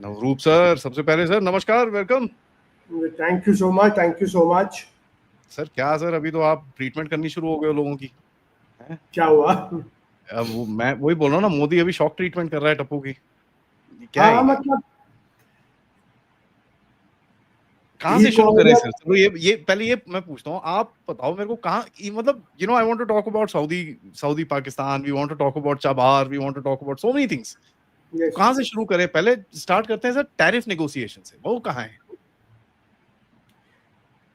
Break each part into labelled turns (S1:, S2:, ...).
S1: नवरूप sir, सबसे पहले sir नमस्कार, welcome.
S2: Thank you so much, thank you so much.
S1: Sir क्या सर, अभी तो आप ट्रीटमेंट करनी शुरू हो गए हो लोगों की।
S2: क्या हुआ?
S1: अब मैं वही बोल रहा हूँ ना, मोदी अभी शॉक ट्रीटमेंट कर रहा है टप्पू की। क्या है
S2: हाँ,
S1: ये?
S2: मतलब
S1: कहाँ
S2: ही
S1: से शुरू करें सर?
S2: कॉल।
S1: चलो ये पहले ये मैं पूछता हूँ, आप बताओ मेरे को कहाँ मतलब I want to talk about Saudi Pakistan, we want to talk about Chabahar, we want to talk about so many things. तो
S2: यस,
S1: कहाँ से शुरू करें? पहले स्टार्ट करते हैं सर टैरिफ नेगोशिएशन से, वो कहाँ है?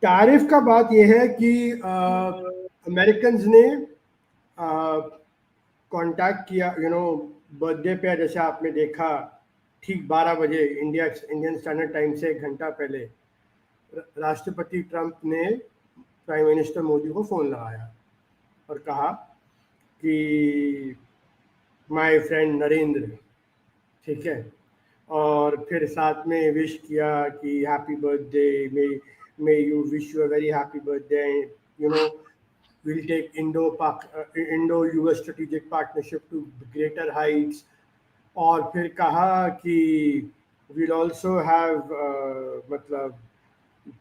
S2: टैरिफ का बात यह है कि अमेरिकन ने कांटेक्ट किया, बर्थडे पे, जैसे आपने देखा, ठीक 12 बजे इंडियन स्टैंडर्ड टाइम से 1 घंटा पहले राष्ट्रपति ट्रंप ने प्राइम मिनिस्टर मोदी को फ़ोन लगाया और कहा कि माय फ्रेंड नरेंद्र, ठीक है, और फिर साथ में विश किया कि happy birthday, may you wish you a very happy birthday, you know we'll take Indo-US strategic partnership to greater heights। और फिर कहा कि we'll also have मतलब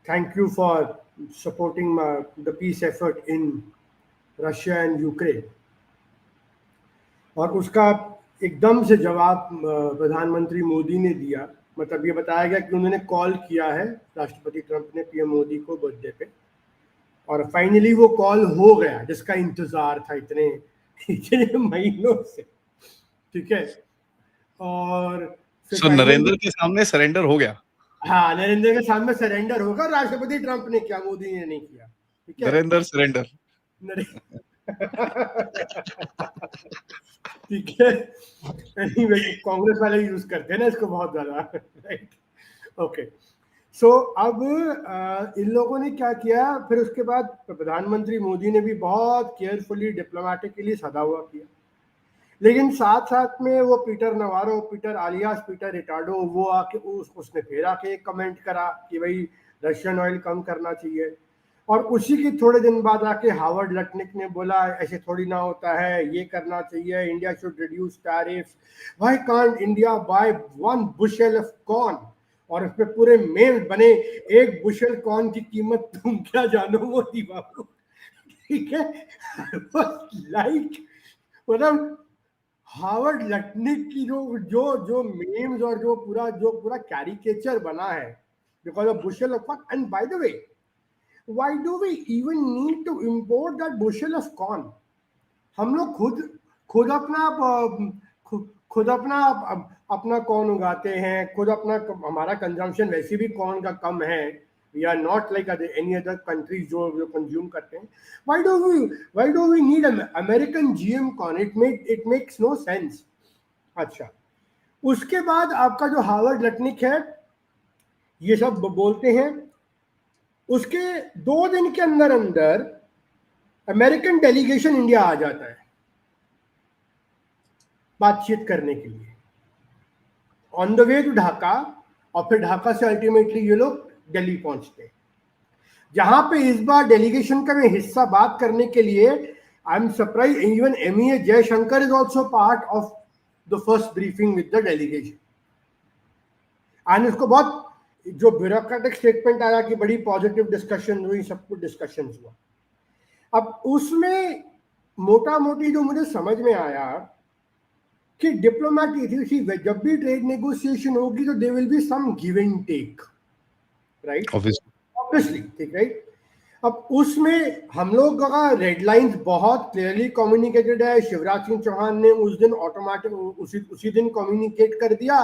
S2: thank you for supporting the peace effort in Russia and Ukraine। और उसका एकदम से जवाब प्रधानमंत्री मोदी ने दिया। मतलब ये बताया गया कि उन्होंने कॉल किया है, राष्ट्रपति ट्रंप ने पीएम मोदी को बर्थडे पे, और फाइनली वो कॉल हो गया जिसका इंतजार था इतने इतने महीनों से, ठीक है। और फिर
S1: सर
S2: फाइनली,
S1: नरेंद्र के सामने सरेंडर हो गया।
S2: हाँ, नरेंद्र के सामने सरेंडर होगा। राष्ट्रपति ट्रंप ने किया, मोदी ने नहीं किया, ठीक है।
S1: नरेंद्र सरेंडर।
S2: ठीक है। एनीवे, कांग्रेस वाले यूज करते हैं ना इसको बहुत ज्यादा, राइट? ओके। सो अब इन लोगों ने क्या किया, फिर उसके बाद प्रधानमंत्री मोदी ने भी बहुत केयरफुली डिप्लोमेटिकली सदा हुआ किया, लेकिन साथ साथ में वो पीटर आलियास पीटर रिटार्डो, वो आके उसने फिर आके कमेंट करा कि भाई रशियन ऑयल कम करना चाहिए। और उसी के थोड़े दिन बाद आके हावर्ड लटनिक ने बोला ऐसे थोड़ी ना होता है, ये करना चाहिए, India should reduce tariffs, why can't India by 1 bushel of corn. और उसमें पूरे मेल बने, 1 बुशेल कॉर्न की कीमत तुम क्या जानो मोदी बाबू, ठीक है। लाइक, मतलब हावर्ड लटनिक की जो जो जो मीम्स और जो पूरा कैरिकेचर बना है because of bushel of corn. And by the way, why do we even need to import that bushel of corn? हम लोग खुद अपना खुद अपना अपना कॉर्न उगाते हैं, खुद अपना, हमारा कंजम्पशन वैसे भी कॉर्न का कम है। We are not like any other countries जो कंज्यूम करते हैं। Why do we need American GM corn? It makes no sense. अच्छा, उसके बाद आपका जो हावर्ड लटनिक है ये सब बोलते हैं, उसके 2 दिन के अंदर अंदर अमेरिकन डेलीगेशन इंडिया आ जाता है बातचीत करने के लिए, on the way to Dhaka. और फिर ढाका से अल्टीमेटली ये लोग दिल्ली पहुंचते हैं, जहां पे इस बार डेलीगेशन का मैं हिस्सा बात करने के लिए, I am surprise even MEA Jaishankar is also part of the first briefing with the delegation. And उसको बहुत जो ब्यूरोक्रेटिक स्टेटमेंट आया कि बड़ी पॉजिटिव डिस्कशन हुई, सब कुछ डिस्कशन हुआ। अब उसमें मोटा मोटी जो मुझे समझ में आया कि डिप्लोमेटिक, जब भी ट्रेड नेगोशिएशन होगी तो there will be some give and take, right? Obviously, ठीक, राइट। अब उसमें हम लोग का रेड लाइंस बहुत क्लियरली कम्युनिकेटेड है। शिवराज सिंह चौहान ने उस दिन ऑटोमेटिक उसी दिन कम्युनिकेट कर दिया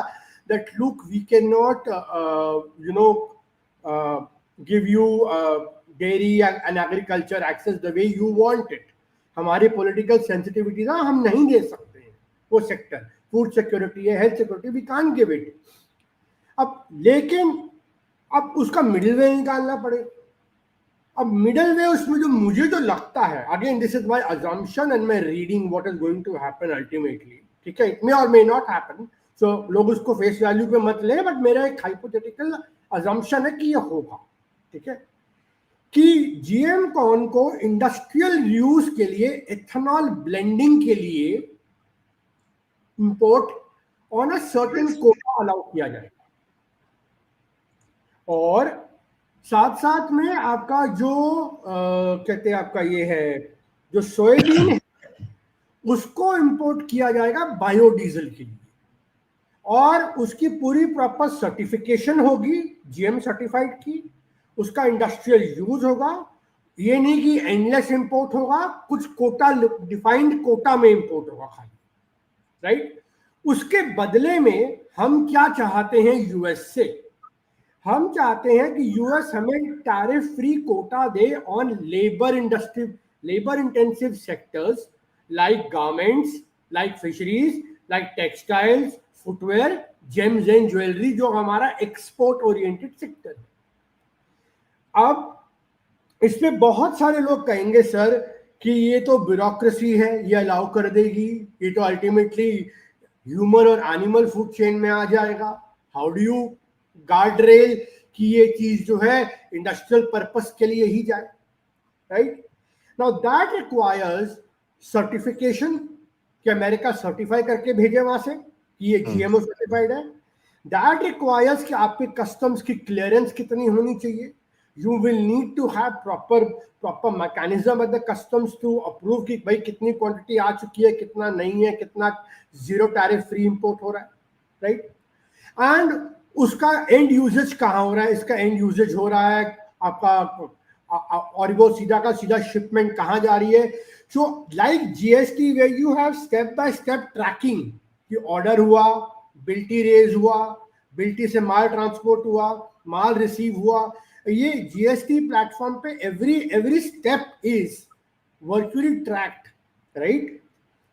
S2: that look, we can not give you dairy and agriculture access the way you want it. हमारी पॉलिटिकल सेंसिटिविटी ना, हम नहीं दे सकते हैं वो सेक्टर। फूड सिक्योरिटी है, health security, we can't give it. अब लेकिन अब उसका मिडिल वे निकालना पड़े। अब मिडिल वे, उसमें जो मुझे जो लगता है, again this is my assumption and my reading what is going to happen ultimately, ठीक है, इट मे और मे नॉट हैपन, सो लोग उसको फेस वैल्यू पे मत ले, बट मेरा एक हाइपोथेटिकल अजम्पशन है कि ये होगा, ठीक है, कि जीएम कॉर्न को इंडस्ट्रियल यूज के लिए, एथेनॉल ब्लेंडिंग के लिए import on a certain quota allow किया जाएगा। और साथ साथ में आपका जो कहते हैं आपका ये है जो सोयाबीन है उसको इंपोर्ट किया जाएगा बायोडीजल के लिए, और उसकी पूरी प्रॉपर सर्टिफिकेशन होगी जीएम सर्टिफाइड की, उसका इंडस्ट्रियल यूज होगा। ये नहीं कि एंडलेस इंपोर्ट होगा, कुछ कोटा, डिफाइंड कोटा में इंपोर्ट होगा खाली, राइट। उसके बदले में हम क्या चाहते हैं यूएस से? हम चाहते हैं कि यूएस हमें टैरिफ फ्री कोटा दे on labour industry, labour intensive sectors like garments, like fisheries, like textiles, footwear, gems and jewellery, जो हमारा एक्सपोर्ट ओरिएंटेड सेक्टर है। अब इसमें बहुत सारे लोग कहेंगे सर कि ये तो ब्यूरोक्रेसी है, ये अलाउ कर देगी, ये तो अल्टीमेटली ह्यूमन और एनिमल फूड चेन में आ जाएगा। How do you guard rail कि ये चीज जो है इंडस्ट्रियल पर्पस के लिए ही जाए, right. Now that requires certification कि अमेरिका सर्टिफाई करके भेजे वहां से कि ये जीएमओ सर्टिफाइड है। दैट रिक्वायर्स कि आपके कस्टम्स की क्लियरेंस कितनी होनी चाहिए। You will need to have proper mechanism at the customs to approve कि भाई कितनी क्वांटिटी आ चुकी है, कितना नहीं है, कितना जीरो टैरिफ फ्री इंपोर्ट हो रहा है, राइट। एंड उसका एंड यूजेज कहाँ हो रहा है? इसका एंड यूजेज हो रहा है आपका, और वो सीधा का सीधा शिपमेंट कहाँ जा रही है। So like GST where you have step by step tracking कि ऑर्डर हुआ, बिल्टी रेज हुआ, बिल्टी से माल ट्रांसपोर्ट हुआ, माल रिसीव हुआ, ये जीएसटी प्लेटफॉर्म पे every step is virtually tracked, right.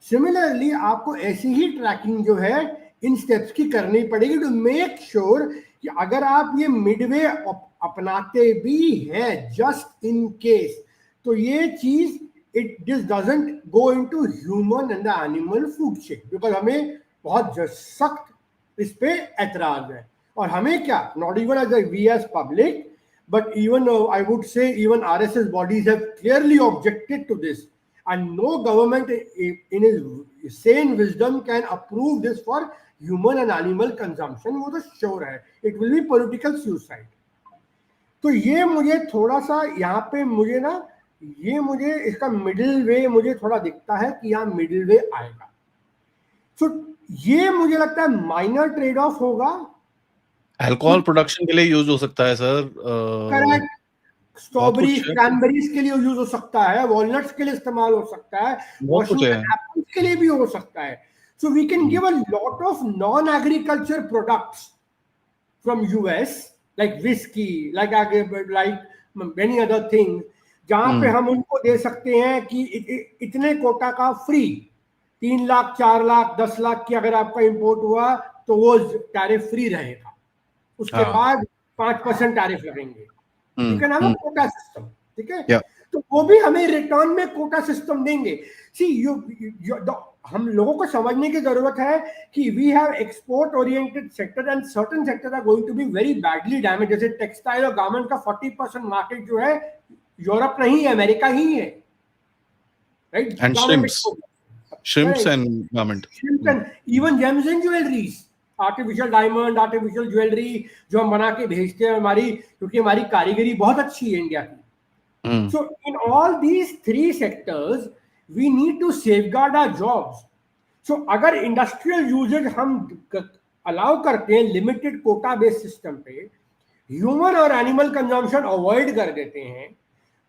S2: Similarly आपको ऐसी ही ट्रैकिंग जो है इन स्टेप्स की करनी पड़ेगी टू मेक श्योर कि अगर आप ये मिडवे अपनाते भी हैं जस्ट इन केस, तो ये चीज it this doesn't go into human and the animal food chain, because हमें बहुत सख्त इस पे एतराज है। और हमें क्या, not even as we as public, but even I would say even RSS bodies have clearly objected to this, and no government in his sane wisdom can approve this for human and animal consumption. वो तो sure है, it will be political suicide. तो ये मुझे थोड़ा सा यहाँ पे मुझे ना, ये मुझे इसका मिडिल वे मुझे थोड़ा दिखता है कि यहाँ मिडिल वे आएगा। तो ये मुझे लगता है माइनर ट्रेड ऑफ होगा।
S1: अल्कोहल प्रोडक्शन के लिए यूज हो सकता है सर,
S2: करेक्ट। स्ट्रॉबेरी, क्रैनबेरीज के लिए यूज हो सकता है, वॉलनट्स के लिए इस्तेमाल हो सकता है, वॉशिंगटन एप्पल्स के लिए भी हो सकता है। So we can give a lot of non agriculture products from US like whisky, like many other things, जहां पे हम उनको दे सकते हैं कि इतने कोटा का फ्री, 3 लाख 4 लाख 10 लाख की अगर आपका इंपोर्ट हुआ तो वो टैरिफ फ्री रहेगा, उसके बाद 5% टैरिफ लगेंगे। You can have a quota system, ठीक है। तो वो भी हमें रिटर्न में कोटा सिस्टम देंगे। सी हम लोगों को समझने की जरूरत है कि we have export oriented sector and certain sector are going to be very badly damage. जैसे टेक्सटाइल और गारमेंट का 40% मार्केट जो है यूरोप नहीं है, अमेरिका ही है, right.
S1: And shrimps and garment,
S2: even gems and jewelries, artificial diamond, artificial jewellery जो हम बना के भेजते हैं हमारी, क्योंकि हमारी कारीगरी बहुत अच्छी है इंडिया की। So in all these 3 sectors we need to safeguard our jobs. So अगर इंडस्ट्रियल यूजेज हम अलाउ करते हैं लिमिटेड कोटा बेस्ड सिस्टम पे, ह्यूमन और एनिमल कंजम्पशन अवॉइड कर देते हैं,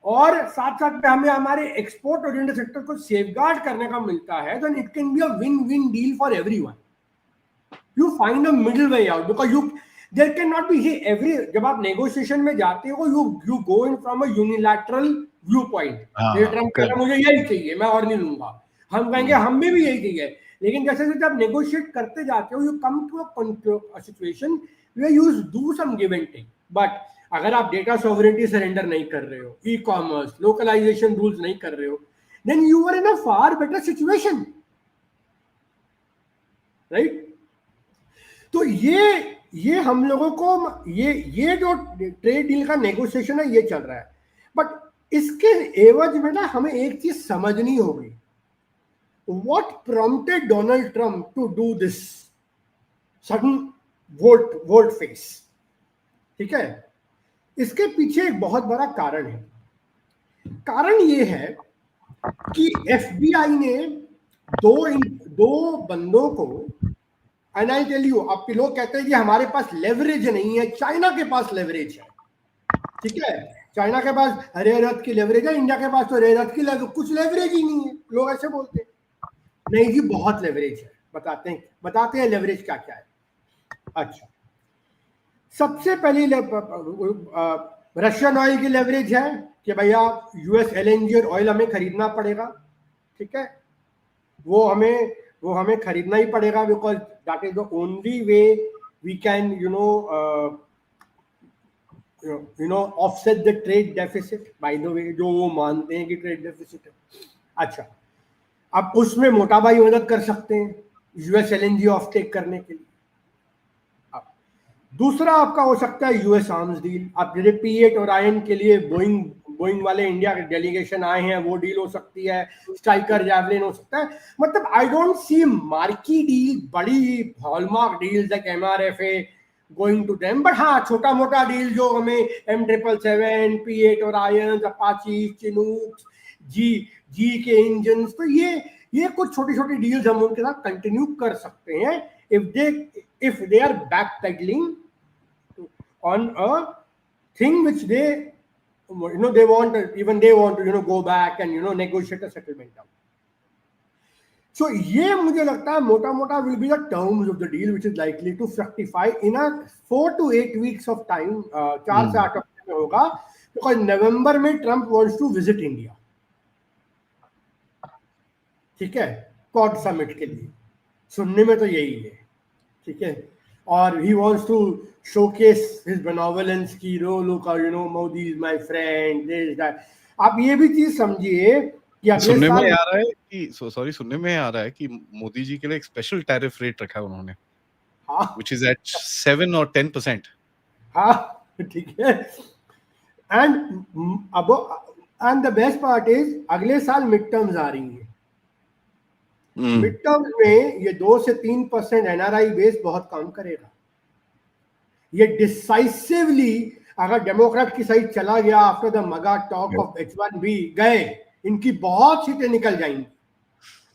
S2: और साथ साथ हमें हमारे एक्सपोर्ट ओरिएंटेड सेक्टर को सेफगार्ड करने का मिलता है, then it can be a win win deal for everyone. You find a middle way out because there cannot be every, जब आप नेगोशिएशन में जाते हो you go in from a unilateral viewpoint। Trump कह रहा मुझे यही चाहिए, मैं और नहीं लूंगा, हम कहेंगे हम भी यही चाहिए, लेकिन जैसे जैसे आप नेगोशिएट करते जाते हो you come to a situation where you do some give and take। But अगर आप डेटा सॉवरेंटी सरेंडर नहीं कर रहे हो, ई कॉमर्स लोकलाइजेशन रूल्स नहीं कर रहे हो, then you are in a far better situation, right? तो ये हम लोगों को ये जो ट्रेड डील का नेगोशिएशन है ये चल रहा है, बट इसके एवज में ना हमें एक चीज समझनी होगी। What prompted Donald Trump to do this sudden volte face, ठीक है। इसके पीछे एक बहुत बड़ा कारण है। कारण ये है कि FBI ने दो बंदों को, एंड आई टेल यू, अब लोग कहते हैं कि हमारे पास लेवरेज नहीं है, चाइना के पास लेवरेज है, ठीक है, चाइना के पास रेयर अर्थ की लेवरेज है, इंडिया के पास तो रेयर अर्थ की कुछ लेवरेज ही नहीं है, लोग ऐसे बोलते हैं। नहीं जी, बहुत लेवरेज है, बताते हैं लेवरेज क्या क्या है। अच्छा, सबसे पहली रशियन ऑयल की लेवरेज है कि भैया US LNG और ऑयल हमें खरीदना पड़ेगा, ठीक है, वो हमें खरीदना ही पड़ेगा, because that is the only way we can offset the trade deficit, by the way, जो वो मानते हैं कि ट्रेड डेफिसिट है। अच्छा, अब उसमें मोटा भाई मदद कर सकते हैं US LNG ऑफ टेक करने के लिए। दूसरा आपका हो सकता है US आर्म्स डील। आप जैसे P8 और आयन के लिए बोइंग वाले इंडिया के डेलीगेशन आए हैं, वो डील हो सकती है, स्ट्राइकर जैवलिन हो सकता है। मतलब I don't see marquee deal, बड़ी hallmark deals like MRFA going to them, but हाँ, छोटा मोटा डील जो हमें M777, P8 और आयन, अपाची, चिनूक, जी के इंजन, तो ये कुछ छोटी छोटी डील्स हम उनके साथ कंटिन्यू कर सकते हैं if they are backpedaling on a thing which they want to go back and negotiate a settlement out. So ये मुझे लगता है मोटा मोटा will be the terms of the deal which is likely to fructify in a 4 to 8 weeks of time, 4 से 8 हफ्ते में होगा, because नवंबर में Trump wants to visit India, ठीक है, क्वाड समिट के लिए, सुनने में तो यही है, ठीक है, और he wants to showcase his benevolence की look, Modi is my friend, this that। आप ये भी चीज समझिए कि
S1: सुनने में आ रहा है कि मोदी जी के लिए एक स्पेशल टैरिफ रेट रखा है उन्होंने,
S2: हाँ,
S1: which is at 7 or 10%।
S2: हाँ, ठीक है, and the best part is अगले साल मिड टर्म्स आ रही हैं। मिड टर्म्स में ये 2 से 3% NRI बेस बहुत काम करेगा। ये डिसाइसिवली अगर डेमोक्रेट की साइड चला गया आफ्टर द मगा टॉक ऑफ H1B गए, इनकी बहुत सीटें निकल जाएंगी।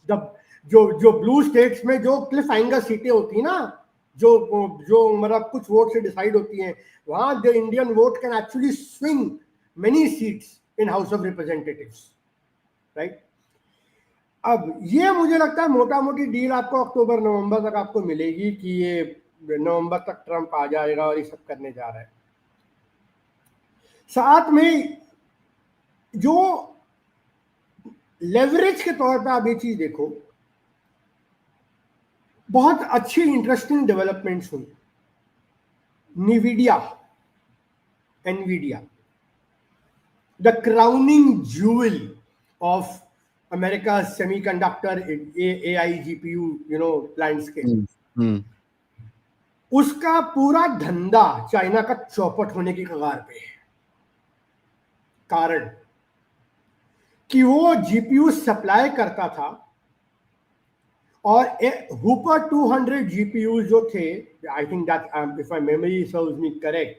S2: जब जो ब्लू स्टेट्स में जो क्लिफ हैंगर सीटें होती ना, जो मतलब कुछ वोट से डिसाइड होती हैं, वहां the Indian vote can actually swing many seats in house of representatives, right. अब ये मुझे लगता है मोटा मोटी डील आपको अक्टूबर नवंबर तक आपको मिलेगी कि ये नवंबर तक ट्रम्प आ जाएगा और ये सब करने जा रहा है। साथ में जो लेवरेज के तौर पे आप ये चीज देखो, बहुत अच्छी इंटरेस्टिंग डेवलपमेंट्स हुई। Nvidia, the crowning jewel of America semiconductor AI GPU landscape, उसका पूरा धंधा चाइना का चौपट होने की कगार पे है। कारण कि वो GPU सप्लाई करता था और हुपर 200 GPU जो थे, I think that if my memory serves me correct,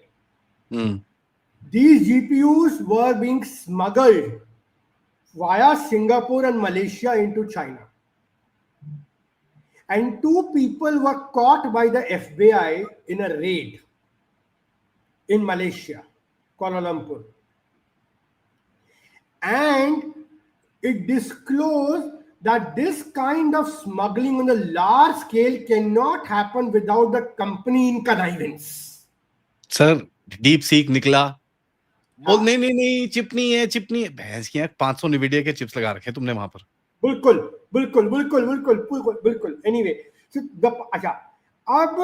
S2: these GPUs were being smuggled via Singapore and Malaysia into China. And 2 people were caught by the FBI in a raid in Malaysia, Kuala Lumpur. And it disclosed that this kind of smuggling on a large scale cannot happen without the company in connivance.
S1: Sir, deep seek निकला, बोल नहीं chip नहीं है, भैंस की 500 NVIDIA के chips लगा रखे तुमने वहां पर। बिल्कुल। एनीवे, अच्छा, अब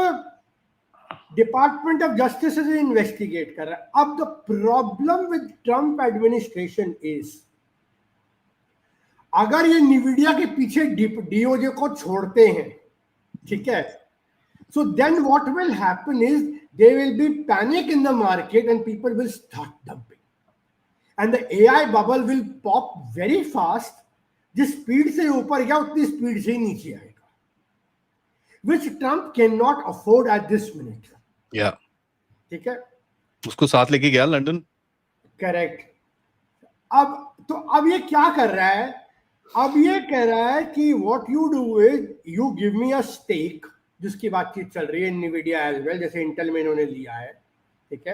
S1: department of justice is investigate कर रहा है। अब the problem with Trump administration is, अगर ये NVIDIA के पीछे DOJ को छोड़ते हैं, ठीक है, so then what will happen is there will be panic in the market and people will start dumping, and the AI bubble will pop very fast. जिस स्पीड से ऊपर गया उतनी स्पीड से नीचे आएगा, which Trump cannot afford at this minute. Yeah.
S2: ठीक है,
S3: उसको साथ लेके गया लंदन।
S1: करेक्ट। अब ये क्या कर रहा है, अब ये कह रहा है कि what you do is you give me a stake, जिसकी बातचीत चल रही है Nvidia एज वेल, जैसे इंटेल में इन्होंने लिया है, ठीक है।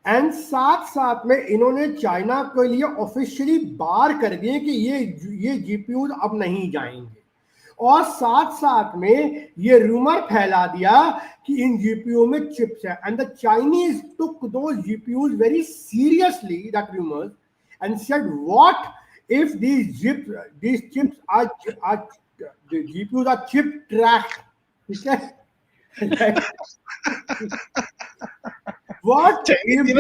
S1: एंड साथ साथ में इन्होंने चाइना के लिए ऑफिशियली बार कर दिए कि ये जीपीयू अब नहीं जाएंगे, और साथ साथ में ये रूमर फैला दिया कि इन जीपीयू में चिप्स है, and the Chinese took those GPUs very seriously, that rumours, and said, what if these chips are the GPUs are chip tracked, ठीक है? What if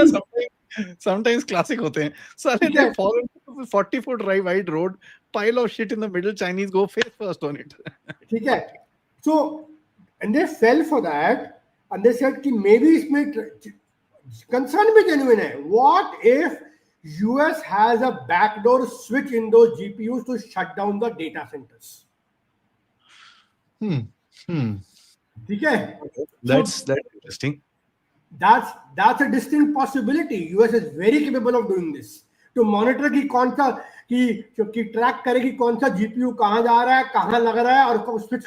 S3: sometimes classic होते हैं सारे, they fall into 40-foot wide road, pile of shit in the middle, Chinese go face first on it.
S1: ठीक है, so and they fell for that, and they said कि maybe इसमें concern भी genuine है, what if US has a backdoor switch in those GPUs to shut down the data centers. ठीक है?
S3: That's interesting.
S1: That's a distinct possibility. US is very capable of doing this. To monitor कि कौन सा कि track करेगी कौन सा GPU कहाँ जा रहा है, कहाँ लग रहा है, और स्विच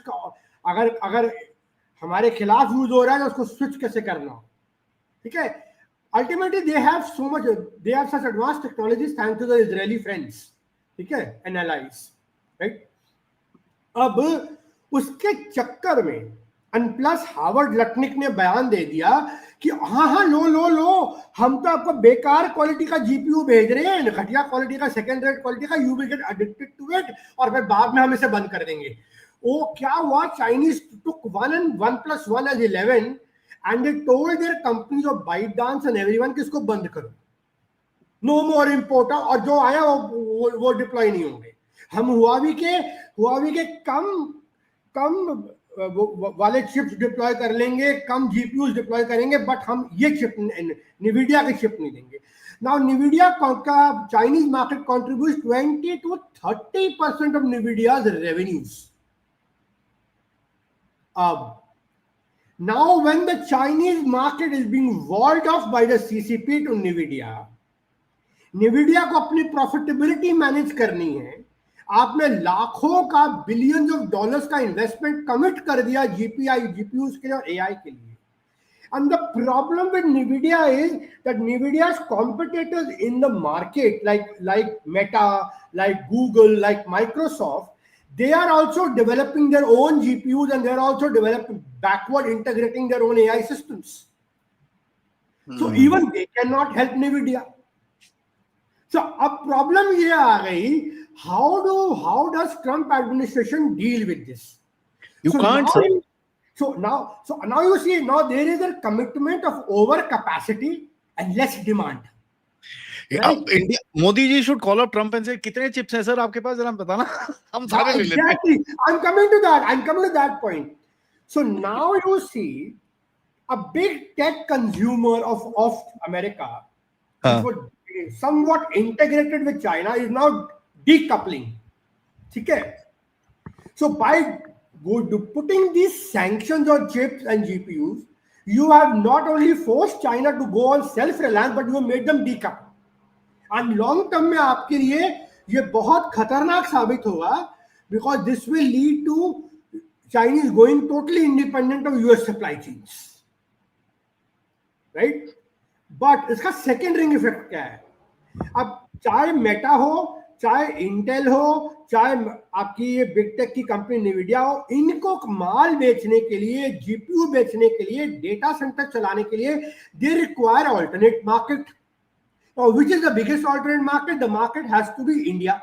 S1: अगर हमारे खिलाफ यूज हो रहा है तो उसको स्विच कैसे करना हो, ठीक है। Ultimately, they have such advanced technologies thanks to the Israeli friends, ठीक है, and allies, right? अब उसके चक्कर में प्लस हार्वर्ड लटनिक ने बयान दे दिया कि हाँ लो हम तो आपको बेकार क्वालिटी का जीपीयू भेज रहे हैं, घटिया क्वालिटी का, सेकंड रेट क्वालिटी का, you will get addicted to it, और फिर बाद में हम इसे बंद कर देंगे। वो क्या हुआ, Chinese took 1 and 1 + 1 = 11 and they told their companies of ByteDance and everyone कि इसको बंद करो, no more import, और जो आया वो डिप्लॉय नहीं होंगे। हम हुआवी के कम वाले चिप्स डिप्लॉय कर लेंगे, कम जीपीयूज डिप्लॉय करेंगे, बट हम ये चिप Nvidia के चिप नहीं देंगे। नाउ Nvidia का Chinese market contributes 20 to 30% of Nvidia's revenues. Now, when the Chinese market is being walled off by the CCP to Nvidia को अपनी प्रॉफिटेबिलिटी मैनेज करनी है, आपने लाखों का बिलियंस ऑफ डॉलर्स का इन्वेस्टमेंट कमिट कर दिया जीपीयूज के लिए और एआई के लिए। And the problem with Nvidia is that Nvidia's competitors in the market, like Meta, like Google, like Microsoft, they are also developing their own GPUs, and they are also backward integrating their own AI systems. So even they cannot help Nvidia. So a problem ये आ गई, how does Trump administration deal with this?
S3: You can't say.
S1: So now you see, now there is a commitment of overcapacity and less demand.
S3: अब India, Modi ji should call up Trump and say, कितने chips हैं sir आपके पास, जरा बताना, हम सारे ले लेते हैं।
S1: Exactly. I'm coming to that point. So now you see a big tech consumer of America, which was somewhat integrated with China, is now decoupling. ठीक है? So by putting these sanctions on chips and GPUs, you have not only forced China to go on self-reliance, but you have made them decouple. And long term में आपके लिए ये बहुत खतरनाक साबित होगा, because this will lead to Chinese going totally independent of US supply chains, right? But इसका second ring effect क्या है? अब चाहे मेटा हो, चाहे इंटेल हो, चाहे आपकी ये बिग टेक की कंपनी Nvidia हो, इनको माल बेचने के लिए, जीपीयू बेचने के लिए, डेटा सेंटर चलाने के लिए, they require alternate market. Now, which is the biggest alternate market? The market has to be India.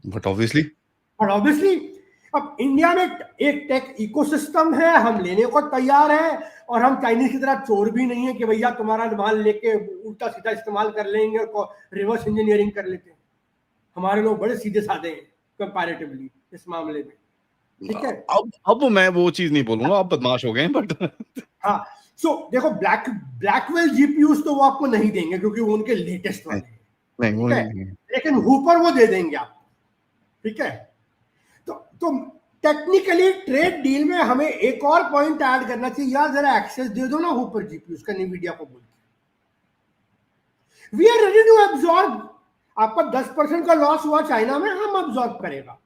S3: But obviously, अब इंडिया में एक टेक इकोसिस्टम है, हम लेने को तैयार हैं, और हम चाइनीज की तरह चोर भी नहीं है कि भैया तुम्हारा माल लेके उल्टा सीधा इस्तेमाल कर लेंगे और रिवर्स इंजीनियरिंग कर लेते हैं। हमारे लोग बड़े सीधे साधे हैं कंपैरेटिवली इस मामले में, ठीक है। अब मैं वो चीज नहीं बोलूंगा, अब बदमाश हो गए, बट
S1: हाँ, सो देखो ब्लैकवेल जीपीयूज तो वो आपको नहीं देंगे क्योंकि वो उनके लेटेस्ट वाले हैं, नहीं, लेकिन हुपर वो दे देंगे आपको, ठीक है। तो
S3: टेक्निकली ट्रेड डील में हमें एक और पॉइंट ऐड करना चाहिए, यार जरा एक्सेस दे दो ना ऊपर जीपीयू का न्वीडिया को बोल के, we are ready to absorb. आपका 10% का लॉस हुआ चाइना में, हम एब्जॉर्ब करेगा,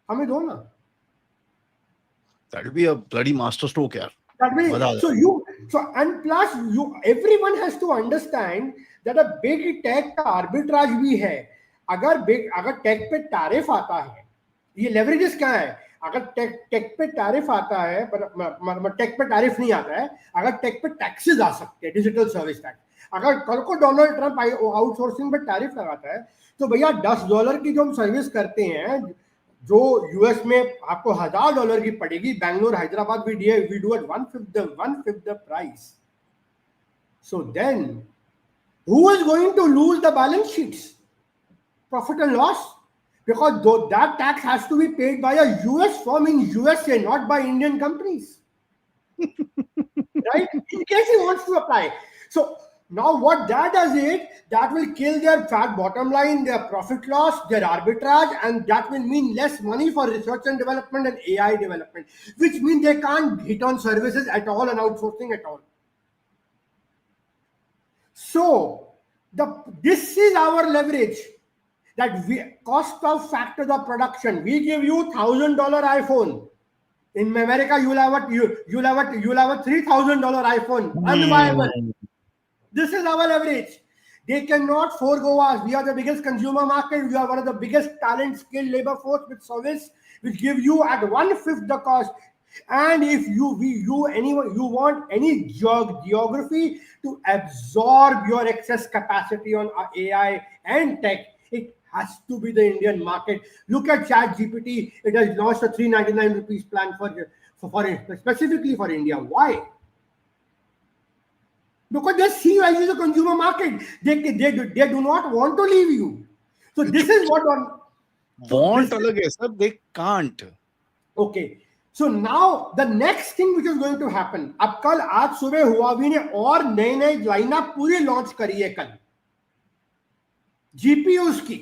S3: हमें दो ना।
S4: That will be a bloody masterstroke, यार.
S3: That way, and plus everyone has to understand that a big tech का arbitrage भी है। अगर टेक पे टैरिफ आता है, ये लेवरेजेस क्या है, अगर टेक पे टैरिफ आता है, टेक पे टैरिफ नहीं आता है, अगर टेक पे टैक्सेस आ सकते हैं, डिजिटल सर्विस टैक्स, अगर कल को डोनाल्ड ट्रंप आउटसोर्सिंग पे टैरिफ लगाता है, तो भैया $10 की जो हम सर्विस करते हैं, जो यूएस में आपको $1000 की पड़ेगी, Bangalore Hyderabad we do at one fifth the price. So then who is going to lose the balance sheets, profit and loss? Because that tax has to be paid by a US firm in USA, not by Indian companies. Right? In case he wants to apply. So now what that does is, that will kill their fat bottom line, their profit loss, their arbitrage, and that will mean less money for research and development and AI development, which means they can't hit on services at all and outsourcing at all. So this is our leverage, that cost of factor the production. We give you $1,000 iPhone. In America, you'll have a $3,000 iPhone. Unviable. This is our leverage. They cannot forego us. We are the biggest consumer market. We are one of the biggest talent, skilled labor force with service, which give you at 1/5 the cost. And if you want any geography to absorb your excess capacity on AI and tech, it has to be the Indian market. Look at ChatGPT. It has launched a 399 rupees plan for specifically for India. Why? Because they see you as a consumer market. They do not want to leave you. So this is what
S4: want alag hai sir, they can't.
S3: Okay. So now the next thing which is going to happen, अब कल आज सुबह Huawei ने और नए lineup पूरी launch करी है कल जीपीयूज की,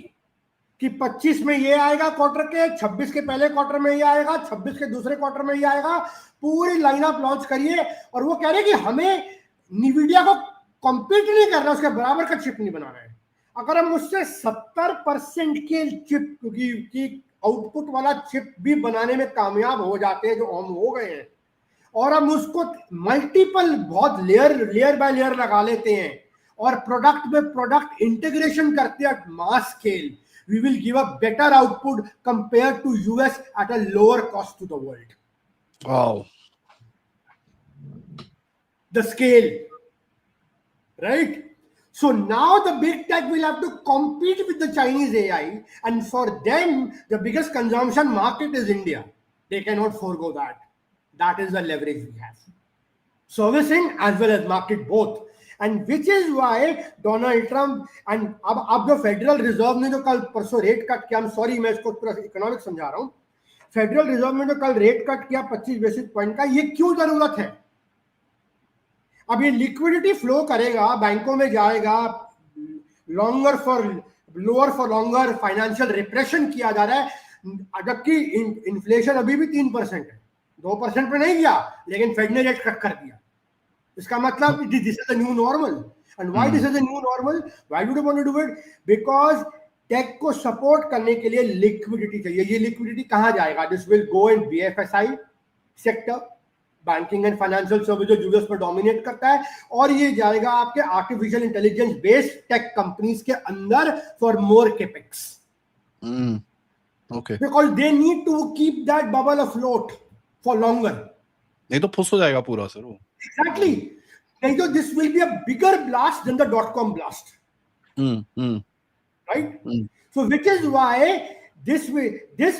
S3: कि 25 में ये आएगा क्वार्टर के, 26 के पहले क्वार्टर में ये आएगा, 26 के दूसरे क्वार्टर में ये आएगा, पूरी लाइनअप लॉन्च करिए। और वो कह रहे हैं कि हमें NVIDIA को कॉम्पीट नहीं करना, उसके बराबर का चिप नहीं बना रहे। अगर हम उससे 70% के चिप की आउटपुट वाला चिप भी बनाने में कामयाब हो जाते हैं, जो हम हो गए हैं, और हम उसको मल्टीपल बहुत लेयर बाय लेयर लगा लेते हैं और प्रोडक्ट में प्रोडक्ट इंटीग्रेशन करते हैं at mass scale, we will give a better output compared to US at a lower cost to the world.
S4: Wow.
S3: The scale, right? So now the big tech will have to compete with the Chinese AI, and for them, the biggest consumption market is India. They cannot forego that. That is the leverage we have. Servicing as well as market both. And which is why Donald Trump and अब जो federal reserve ने जो कल परसों rate cut किया, sorry मैं इसको पूरा इकोनॉमिक्स समझा रहा हूँ, फेडरल रिजर्व ने जो कल रेट कट किया 25 बेसिस पॉइंट का, ये क्यों जरूरत है? अब ये लिक्विडिटी फ्लो करेगा, बैंकों में जाएगा, lower for longer financial repression किया जा रहा है, जबकि इन्फ्लेशन अभी भी 3% है, 2% पे नहीं गया, लेकिन फेड ने रेट कट कर दिया। इसका मतलब this is the new normal. And why this is the new normal? Why do they want to do it? Because tech को सपोर्ट करने के लिए लिक्विडिटी चाहिए। ये लिक्विडिटी कहां जाएगा? This will go in BFSI sector, banking and financial services US पर dominate करता है, और ये जाएगा आपके artificial intelligence based tech companies के अंदर for more capex.
S4: Okay,
S3: because they need to keep that bubble afloat for longer,
S4: नहीं तो फुस हो जाएगा पूरा सर वो।
S3: Exactly. So this will be a bigger blast than the dot-com blast. Right? So which is why this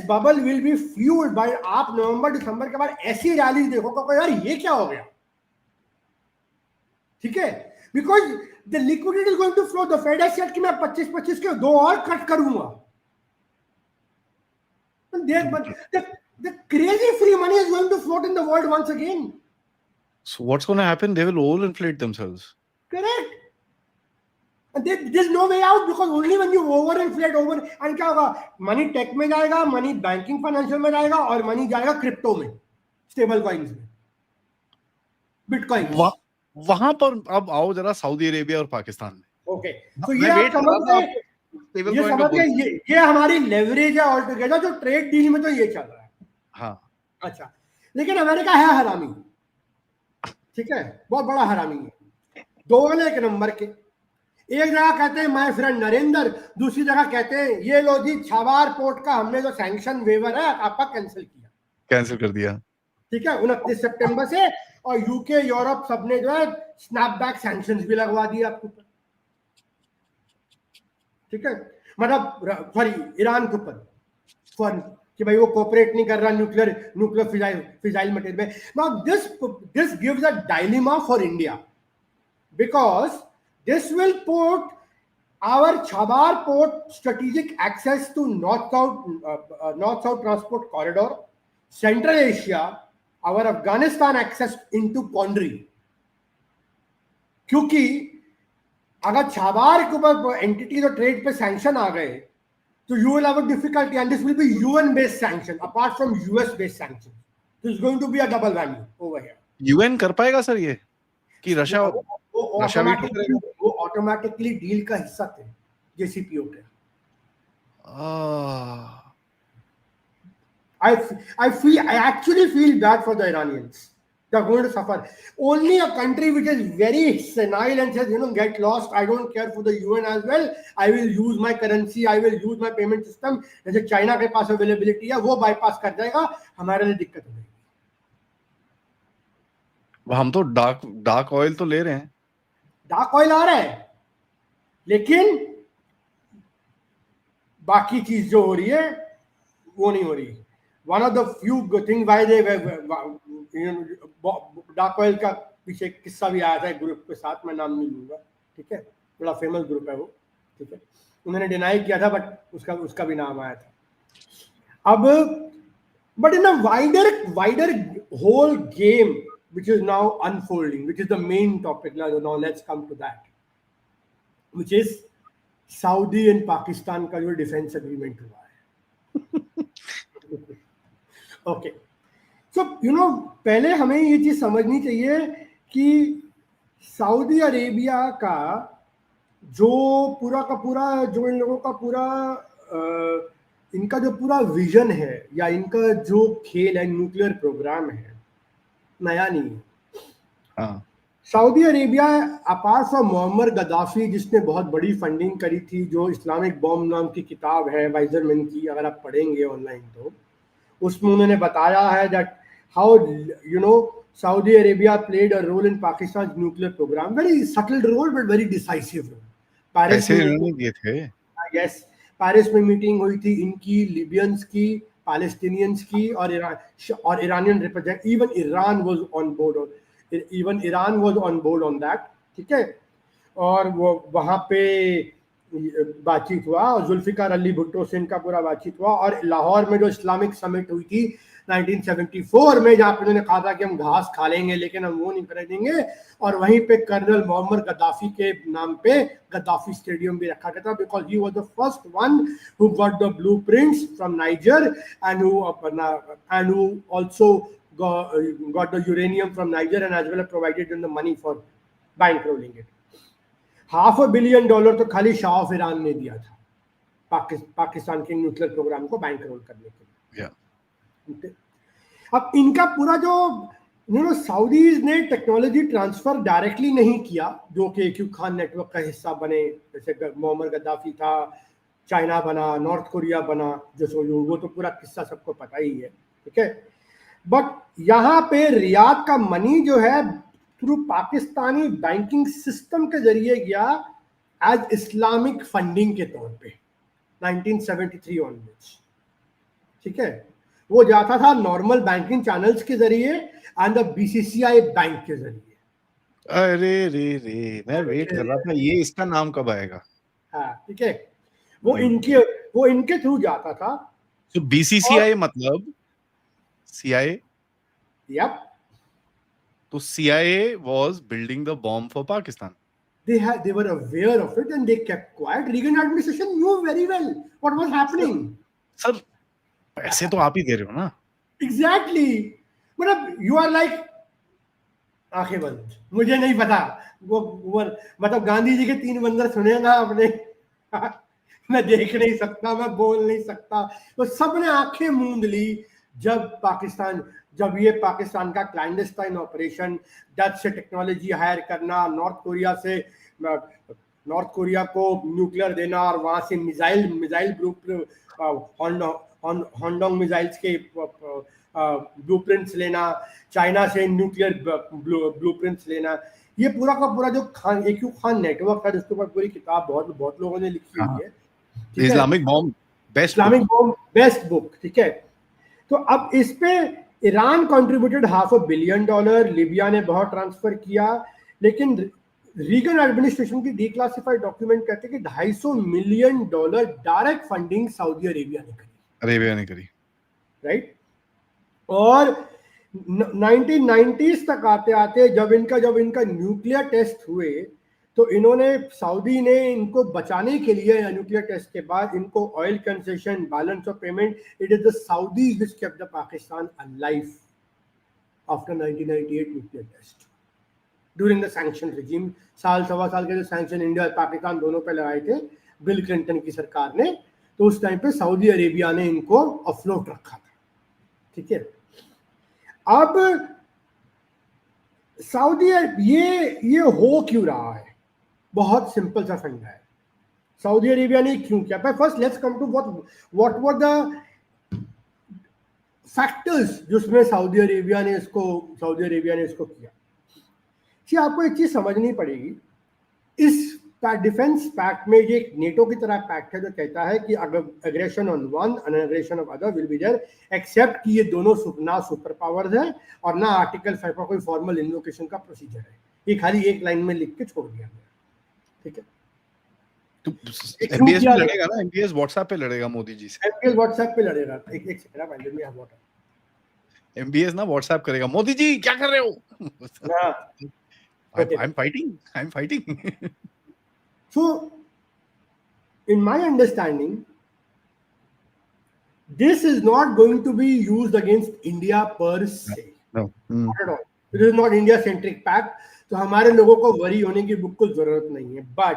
S3: bubble will be fueled by आप नवंबर दिसंबर के बाद ऐसी रैली देखोगे यार ये क्या हो गया, ठीक है? Because the liquidity is going to flow. The Fed has said कि मैं 25 के 2 और कट करूंगा. The crazy free money is going to float in the world once again. So
S4: what's going to happen? They will overinflate themselves.
S3: Correct. There's no way out because only when you overinflate and क्या होगा, money take में जाएगा, money banking financial में जाएगा और money जाएगा crypto में, stable coins में, बिटकॉइन।
S4: वहां पर अब आओ जरा सऊदी अरेबिया और पाकिस्तान में।
S3: ओके, तो ये आप समझ गए, ये हमारी लेवरेज है ऑल टुगेदर, जो ट्रेड डील में तो ये चल रहा है।
S4: हाँ,
S3: अच्छा, लेकिन अमेरिका है हरामी, ठीक है, बहुत बड़ा हरामी है, दोगले एक नंबर के। एक जगह कहते हैं माय फ्रेंड नरेंद्र, दूसरी जगह कहते हैं ये लो जी छाबार पोर्ट का हमने जो सैंक्शन वेवर है आपका कैंसिल कर दिया, ठीक है, 29 सितंबर से, और यूके यूरोप सबने जो है स्नैपबैक सैंक्शंस भी लगवा दिए आपके ऊपर, ठीक है, मतलब सॉरी ईरान के ऊपर, फॉर कि भाई वो कोऑपरेट नहीं कर रहा न्यूक्लियर फिजाइल मटेरियल में। Now this gives a dilemma for India because this will put our Chabar port strategic access to north-south transport corridor, Central Asia, our Afghanistan access into quandary. क्योंकि अगर Chabahar के ऊपर entity और trade पे sanction आ गए तो you will have a difficulty, and this will be UN based sanction apart from US based sanction. This is going to be a double whammy over here.
S4: UN कर पाएगा sir ये कि Russia
S3: वो automatically deal का हिस्सा थे जेसीपीओ के। I actually feel bad for the Iranians. They're going to suffer. Only a country which is very senile and says, get lost. I don't care for the UN as well. I will use my currency. I will use my payment system. जैसे China के पास availability है वो bypass कर जाएगा, हमारे लिए दिक्कत हो जाएगी।
S4: हम तो डार्क ऑयल तो ले रहे हैं,
S3: डार्क ऑयल आ रहा है, लेकिन बाकी चीज जो हो रही है वो नहीं हो रही। One of the few thing why they dark oil का पीछे किस्सा भी आया था एक ग्रुप के साथ, मैं नाम नहीं लूंगा, ठीक है, बड़ा फेमस ग्रुप है वो, ठीक है, उन्होंने डिनाई किया था बट उसका भी नाम आया था। अब but in a wider whole game which is now unfolding, which is the main topic. Now let's come to that, which is Saudi and Pakistan का जो डिफेंस एग्रीमेंट हुआ है। ओके, सो पहले हमें ये चीज समझनी चाहिए कि सऊदी अरेबिया का जो पूरा का पूरा जो इन लोगों का पूरा इनका जो पूरा विजन है या इनका जो खेल है, न्यूक्लियर प्रोग्राम है, नया नहीं है। Saudi Arabia apart from Mohammad Gaddafi जिसने बहुत बड़ी फंडिंग करी थी, जो इस्लामिक बॉम्ब नाम की किताब है वाइजरमैन की, अगर आप पढ़ेंगे ऑनलाइन तो उसमें उन्होंने बताया है that how Saudi Arabia played a role in Pakistan nuclear program, very subtle role but very decisive role. Paris में मीटिंग हुई थी इनकी, लिबियंस की, पैलेस्टीनियंस की और Iranian represent, even Iran was on board on that, ठीक है, और वो वहाँ पे बातचीत हुआ और जुल्फिकार अली भुट्टो से इनका पूरा बातचीत हुआ। और लाहौर में जो इस्लामिक समिट हुई थी 1974 में, जहाँ पे उन्होंने कहा था कि हम घास खा लेंगे लेकिन हम वो नहीं खरीदेंगे, और वहीं पे कर्नल मोहम्मद गद्दाफी के नाम पे गद्दाफी स्टेडियम भी रखा गया था, because he was the first one who got the blueprints from niger and who also got the uranium from Niger and as well as provided them the money for bankrolling it. $500 million तो खाली Shah of Iran ने दिया था पाकिस्तान के nuclear programme को bankroll करने के लिए। अब इनका पूरा जो सऊदीज ने टेक्नोलॉजी ट्रांसफर डायरेक्टली नहीं किया, जो कि एक्यूब खान नेटवर्क का हिस्सा बने, जैसे मोहम्मद गद्दाफी था, चाइना बना, नॉर्थ कोरिया बना, जो वो तो पूरा किस्सा सबको पता ही है, ठीक है। बट यहाँ पे रियाद का मनी जो है थ्रू पाकिस्तानी बैंकिंग सिस्टम के जरिए गया एज इस्लामिक फंडिंग के तौर पे 1973 ऑनवर्ड्स, ठीक है, वो जाता था नॉर्मल बैंकिंग चैनल्स के जरिए एंड द बीसीसीआई बैंक के जरिए।
S4: अरे रे मैं वेट कर रहा था ये इसका नाम कब आएगा।
S3: हाँ, ठीक है, वो इनके थ्रू जाता था।
S4: तो बीसीसीआई मतलब CIA?
S3: Yep.
S4: तो CIA was building the bomb for Pakistan.
S3: they were aware of it and they kept quiet. Reagan administration knew very well what was happening.
S4: Sir पैसे तो आप ही दे रहे हो ना.
S3: Exactly. मतलब you are like आंखें बंद, मुझे नहीं पता वो मतलब गांधी जी के 3 बंदर सुने ना आपने. मैं देख नहीं सकता, मैं बोल नहीं सकता, तो सबने आंखें मूंद ली जब ये पाकिस्तान का क्लैंडस्टाइन ऑपरेशन, डच से टेक्नोलॉजी हायर करना, नॉर्थ कोरिया को न्यूक्लियर देना और वहां से मिसाइल ग्रुप हॉन्डोंग मिसाइल्स के ब्लूप्रिंट्स लेना, चाइना से न्यूक्लियर ब्लूप्रिंट्स लेना, ये पूरा का पूरा जो AQ खान नेटवर्क है, उसके ऊपर पूरी किताब बहुत लोगों ने लिखी हुई है.
S4: Islamic bomb
S3: best book. ठीक है, तो अब इस पे ईरान कंट्रीब्यूटेड $500 बिलियन, लीबिया ने बहुत ट्रांसफर किया, लेकिन रीगन एडमिनिस्ट्रेशन की डीक्लासिफाइड डॉक्यूमेंट कहते हैं कि $250 million direct funding Saudi Arabia ने करी. राइट. और 1990s तक आते आते जब इनका न्यूक्लियर टेस्ट हुए, तो सऊदी ने इनको बचाने के लिए न्यूक्लियर टेस्ट के बाद इनको oil concession, balance of payment, it is the Saudis which kept the Pakistan alive after 1998 nuclear test during the sanction regime. सवा साल के जो सैंक्शन इंडिया और पाकिस्तान दोनों पे लगाए थे बिल क्लिंटन की सरकार ने, तो उस टाइम पे सऊदी अरेबिया ने इनको अफ्लोट रखा था. ठीक है, अब सऊदी ये हो क्यों रहा है? बहुत सिंपल सा फंडा है. सऊदी अरेबिया ने क्यों किया? First let's come to what were the factors जिसमें सऊदी अरेबिया ने इसको किया. जी, आपको एक चीज समझनी पड़ेगी. इस डिफेंस पैक्ट में, ये नेटो की तरह पैक्ट है जो कहता है कि अगर aggression on one end aggression of other will be there, except कि ये दोनों ना सुपर पावर्स है और ना आर्टिकल 5 का कोई फॉर्मल इन्वोकेशन का प्रोसीजर है. ये खाली एक लाइन में लिख के छोड़ दिया गया. ठीक है,
S4: तो एमबीएस पे लड़ेगा ना, एमबीएस व्हाट्सएप पे लड़ेगा मोदी जी से.
S3: एमबीएस व्हाट्सएप पे लड़ेगा. एक सेकंड, आप let me have water.
S4: MBS ना व्हाट्सएप करेगा, मोदी जी क्या कर रहे हो?
S3: हां,
S4: I am fighting.
S3: So, in my understanding, this is not going to be used against India per se.
S4: No.
S3: Not at all. It is not India-centric pact. तो हमारे लोगों को वरी होने की बिल्कुल जरूरत नहीं है. बट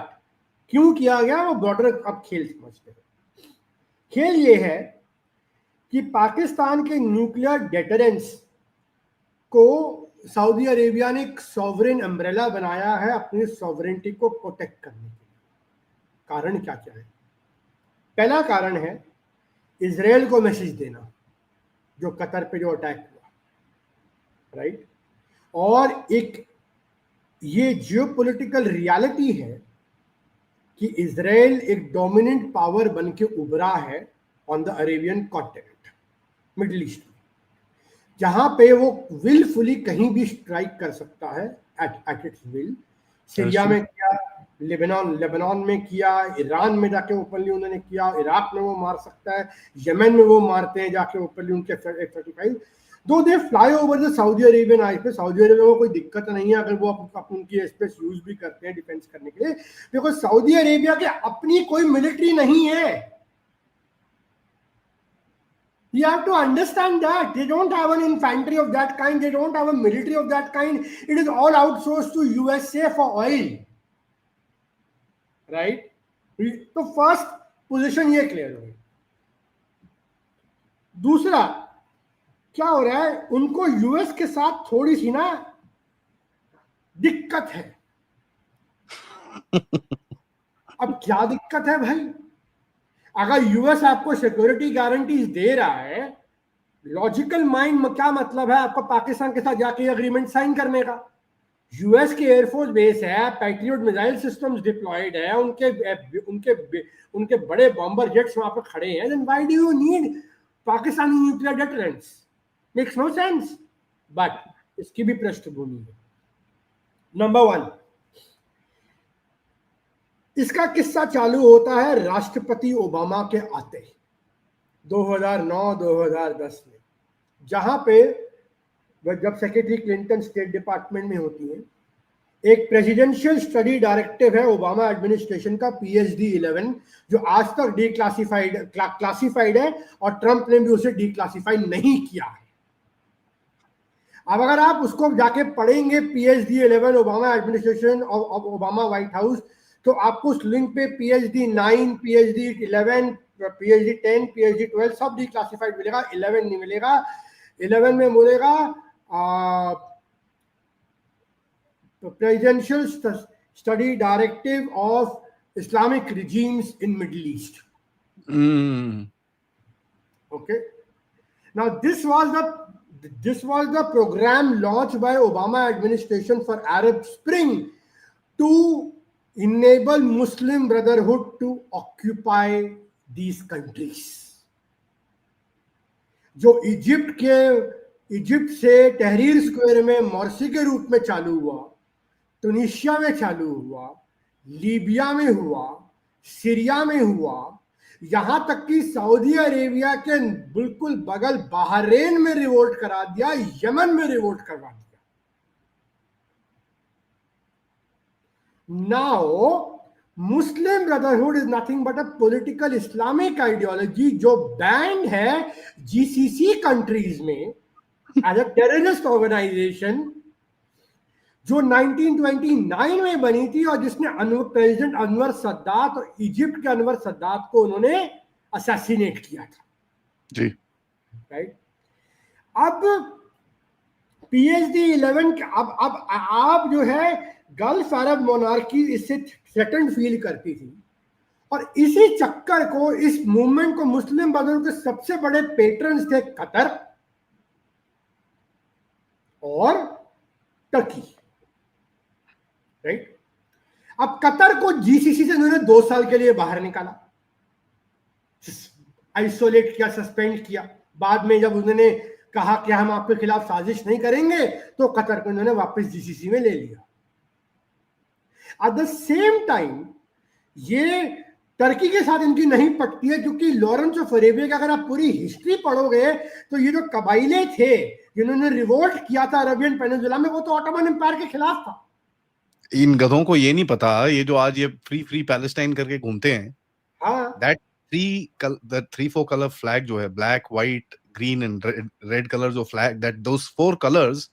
S3: क्यों किया गया वो बॉर्डर अब खेल समझते हैं. खेल ये है कि पाकिस्तान के न्यूक्लियर डेटरेंस को सऊदी अरेबिया ने एक सॉवरेन अम्ब्रेला बनाया है अपनी सॉवरेनिटी को प्रोटेक्ट करने के लिए. कारण क्या क्या है? पहला कारण है इजराइल को मैसेज देना, जो कतर पे जो अटैक हुआ. राइट. और एक ये जियोपॉलिटिकल रियलिटी है कि इजराइल एक डोमिनेंट पावर बन के उभरा है on the Arabian continent, middle east में, जहां पे वो विलफुली कहीं भी स्ट्राइक कर सकता है एट इट्स विल. सीरिया में किया, लेबनान में किया, ईरान में जाके ओपनली उन्होंने किया, इराक में वो मार सकता है, यमन में वो मारते हैं जाके ओपनली उनके F-35. दो they fly over the Saudi Arabian ice पे. सऊदी अरेबिया को कोई दिक्कत नहीं है अगर वो उनकी स्पेस यूज भी करते हैं डिफेंस करने के लिए, बिकॉज सऊदी अरेबिया के अपनी कोई मिलिट्री नहीं है. You have to understand that they don't have an infantry of that kind, they don't have a military of that kind. It is all outsourced to USA for oil. Right? तो first position ये clear हो गई. दूसरा क्या हो रहा है, उनको यूएस के साथ थोड़ी सी ना दिक्कत है. अब क्या दिक्कत है भाई? अगर यूएस आपको सिक्योरिटी गारंटीज दे रहा है, लॉजिकल माइंड में क्या मतलब है आपको पाकिस्तान के साथ जाके एग्रीमेंट साइन करने का? यूएस की एयरफोर्स बेस है, पैट्रियट मिसाइल सिस्टम्स डिप्लॉयड है, उनके बड़े बॉम्बर जेट्स वहां पर खड़े हैं. Then why do you need Pakistani nuclear deterrents? Makes no sense. But इसकी भी पृष्ठभूमि है. नंबर 1, इसका किस्सा चालू होता है राष्ट्रपति ओबामा के आते 2009-2010 में, जहां पे जब सेक्रेटरी क्लिंटन स्टेट डिपार्टमेंट में होती है, एक प्रेसिडेंशियल स्टडी डायरेक्टिव है ओबामा एडमिनिस्ट्रेशन का PhD 11, जो आज तक क्लासिफाइड है और ट्रंप ने भी उसे डिक्लासिफाई नहीं किया है। अब अगर आप उसको जाके पढ़ेंगे PhD 11 Obama administration of Obama white house, तो आपको उस लिंक पे PhD 9, PhD 11, PhD 10, PhD 12 सब डिक्लासिफाइड मिलेगा, 11 नहीं मिलेगा। 11 में मिलेगा presidential study directive of Islamic regimes in Middle East. Okay. Now this was the program launched by Obama administration for Arab Spring to enable Muslim Brotherhood to occupy these countries. जो Egypt से तहरीर square में Morse के रूप में चालू हुआ, Tunisia में चालू हुआ, लीबिया में हुआ, सीरिया में हुआ, यहां तक कि सऊदी अरेबिया के बिल्कुल बगल बहरीन में रिवोल्ट करा दिया, यमन में रिवोल्ट करवा दिया। Now Muslim brotherhood is nothing but a political Islamic ideology जो बैंड है GCC कंट्रीज में एज अ टेररिस्ट ऑर्गेनाइजेशन, जो 1929 में बनी थी और जिसने प्रेसिडेंट अनवर सद्दात और इजिप्ट के अनवर सद्दात को उन्होंने असैसिनेट किया था
S4: जी।
S3: राइट। अब PhD 11 के अब आप जो है गल्फ अरब मोनार्की इससे थ्रेटन्ड फील करती थी, और इसी चक्कर को, इस मूवमेंट को मुस्लिम ब्रदरहुड के सबसे बड़े पेट्रन्स थे कतर और टर्की। राइट। अब कतर को GCC से उन्होंने 2 साल के लिए बाहर निकाला, आइसोलेट किया, सस्पेंड किया। बाद में जब उन्होंने कहा कि हम आपके खिलाफ साजिश नहीं करेंगे, तो कतर को उन्होंने वापस GCC में ले लिया। एट द सेम टाइम ये टर्की के साथ इनकी नहीं पटती है, क्योंकि लॉरेंस ऑफ अरेबिया की अगर आप पूरी हिस्ट्री पढ़ोगे तो ये जो कबाइले थे जिन्होंने रिवोल्ट किया था अरबियन पेनिनसुला में, वो तो ऑटोमन एम्पायर के खिलाफ था।
S4: इन गधों को ये नहीं पता, ये जो आज ये फ्री पैलेस्टाइन करके घूमते हैं, दैट 3-4 कलर फ्लैग जो है, black, white, green and red colour जो flag, that those 4 colours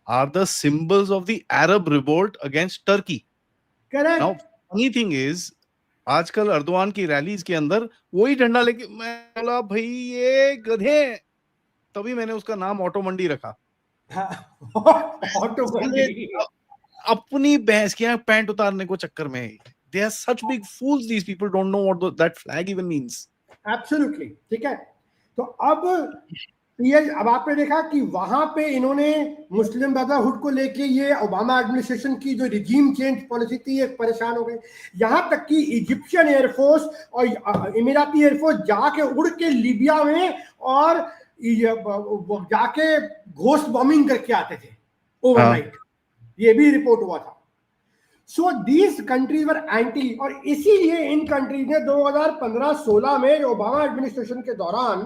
S4: are the symbols of the Arab revolt against Turkey.
S3: Correct.
S4: Now funny thing is, आजकल अर्दवान की रैलीज के अंदर वही झंडा लेके, मैं बोला भाई ये गधे, तभी मैंने उसका नाम ऑटो मंडी रखा।
S3: ऑटो मंडी
S4: अपनी भैंस की पैंट उतारने को चक्कर में, they are such big fools, these people don't know what that flag even means.
S3: Absolutely, ठीक है। तो अब आपने देखा कि वहां पे इन्होंने मुस्लिम ब्रदरहुड को लेके ये ओबामा एडमिनिस्ट्रेशन की जो रिजीम चेंज पॉलिसी थी, एक परेशान हो गए। यहां तक कि इजिप्शियन एयरफोर्स और इमिराती एयरफोर्स जाके उड़ के लीबिया में और जाके घोस्ट बॉम्बिंग करके आते थे ओवरनाइट। ये भी रिपोर्ट हुआ था। So these countries were anti, और इसीलिए इन कंट्रीज ने 2015-16 में ओबामा एडमिनिस्ट्रेशन के दौरान,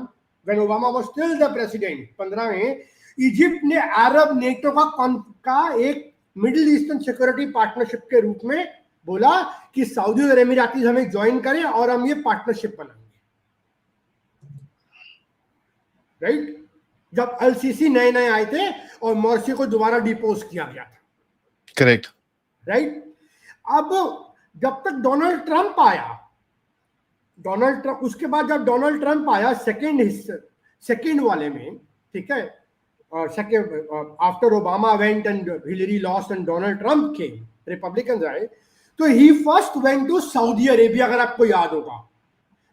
S3: when Obama was still the president, 15 में इजिप्ट ने अरब नेटो का एक मिडिल ईस्टर्न सिक्योरिटी पार्टनरशिप के रूप में बोला कि सऊदी और एमिरातीज हमें ज्वाइन करें और हम ये पार्टनरशिप बनाएंगे। राइट। जब LCC नए आए थे और मोर्सी को दोबारा डिपोज किया गया था।
S4: करेक्ट।
S3: राइट। अब जब तक डोनाल्ड ट्रंप आया, उसके बाद जब डोनाल्ड ट्रंप आया सेकेंड वाले में, ठीक है, after Obama went and Hillary lost and Donald Trump के रिपब्लिकन आए, तो ही first went to Saudi Arabia. अगर आपको याद होगा,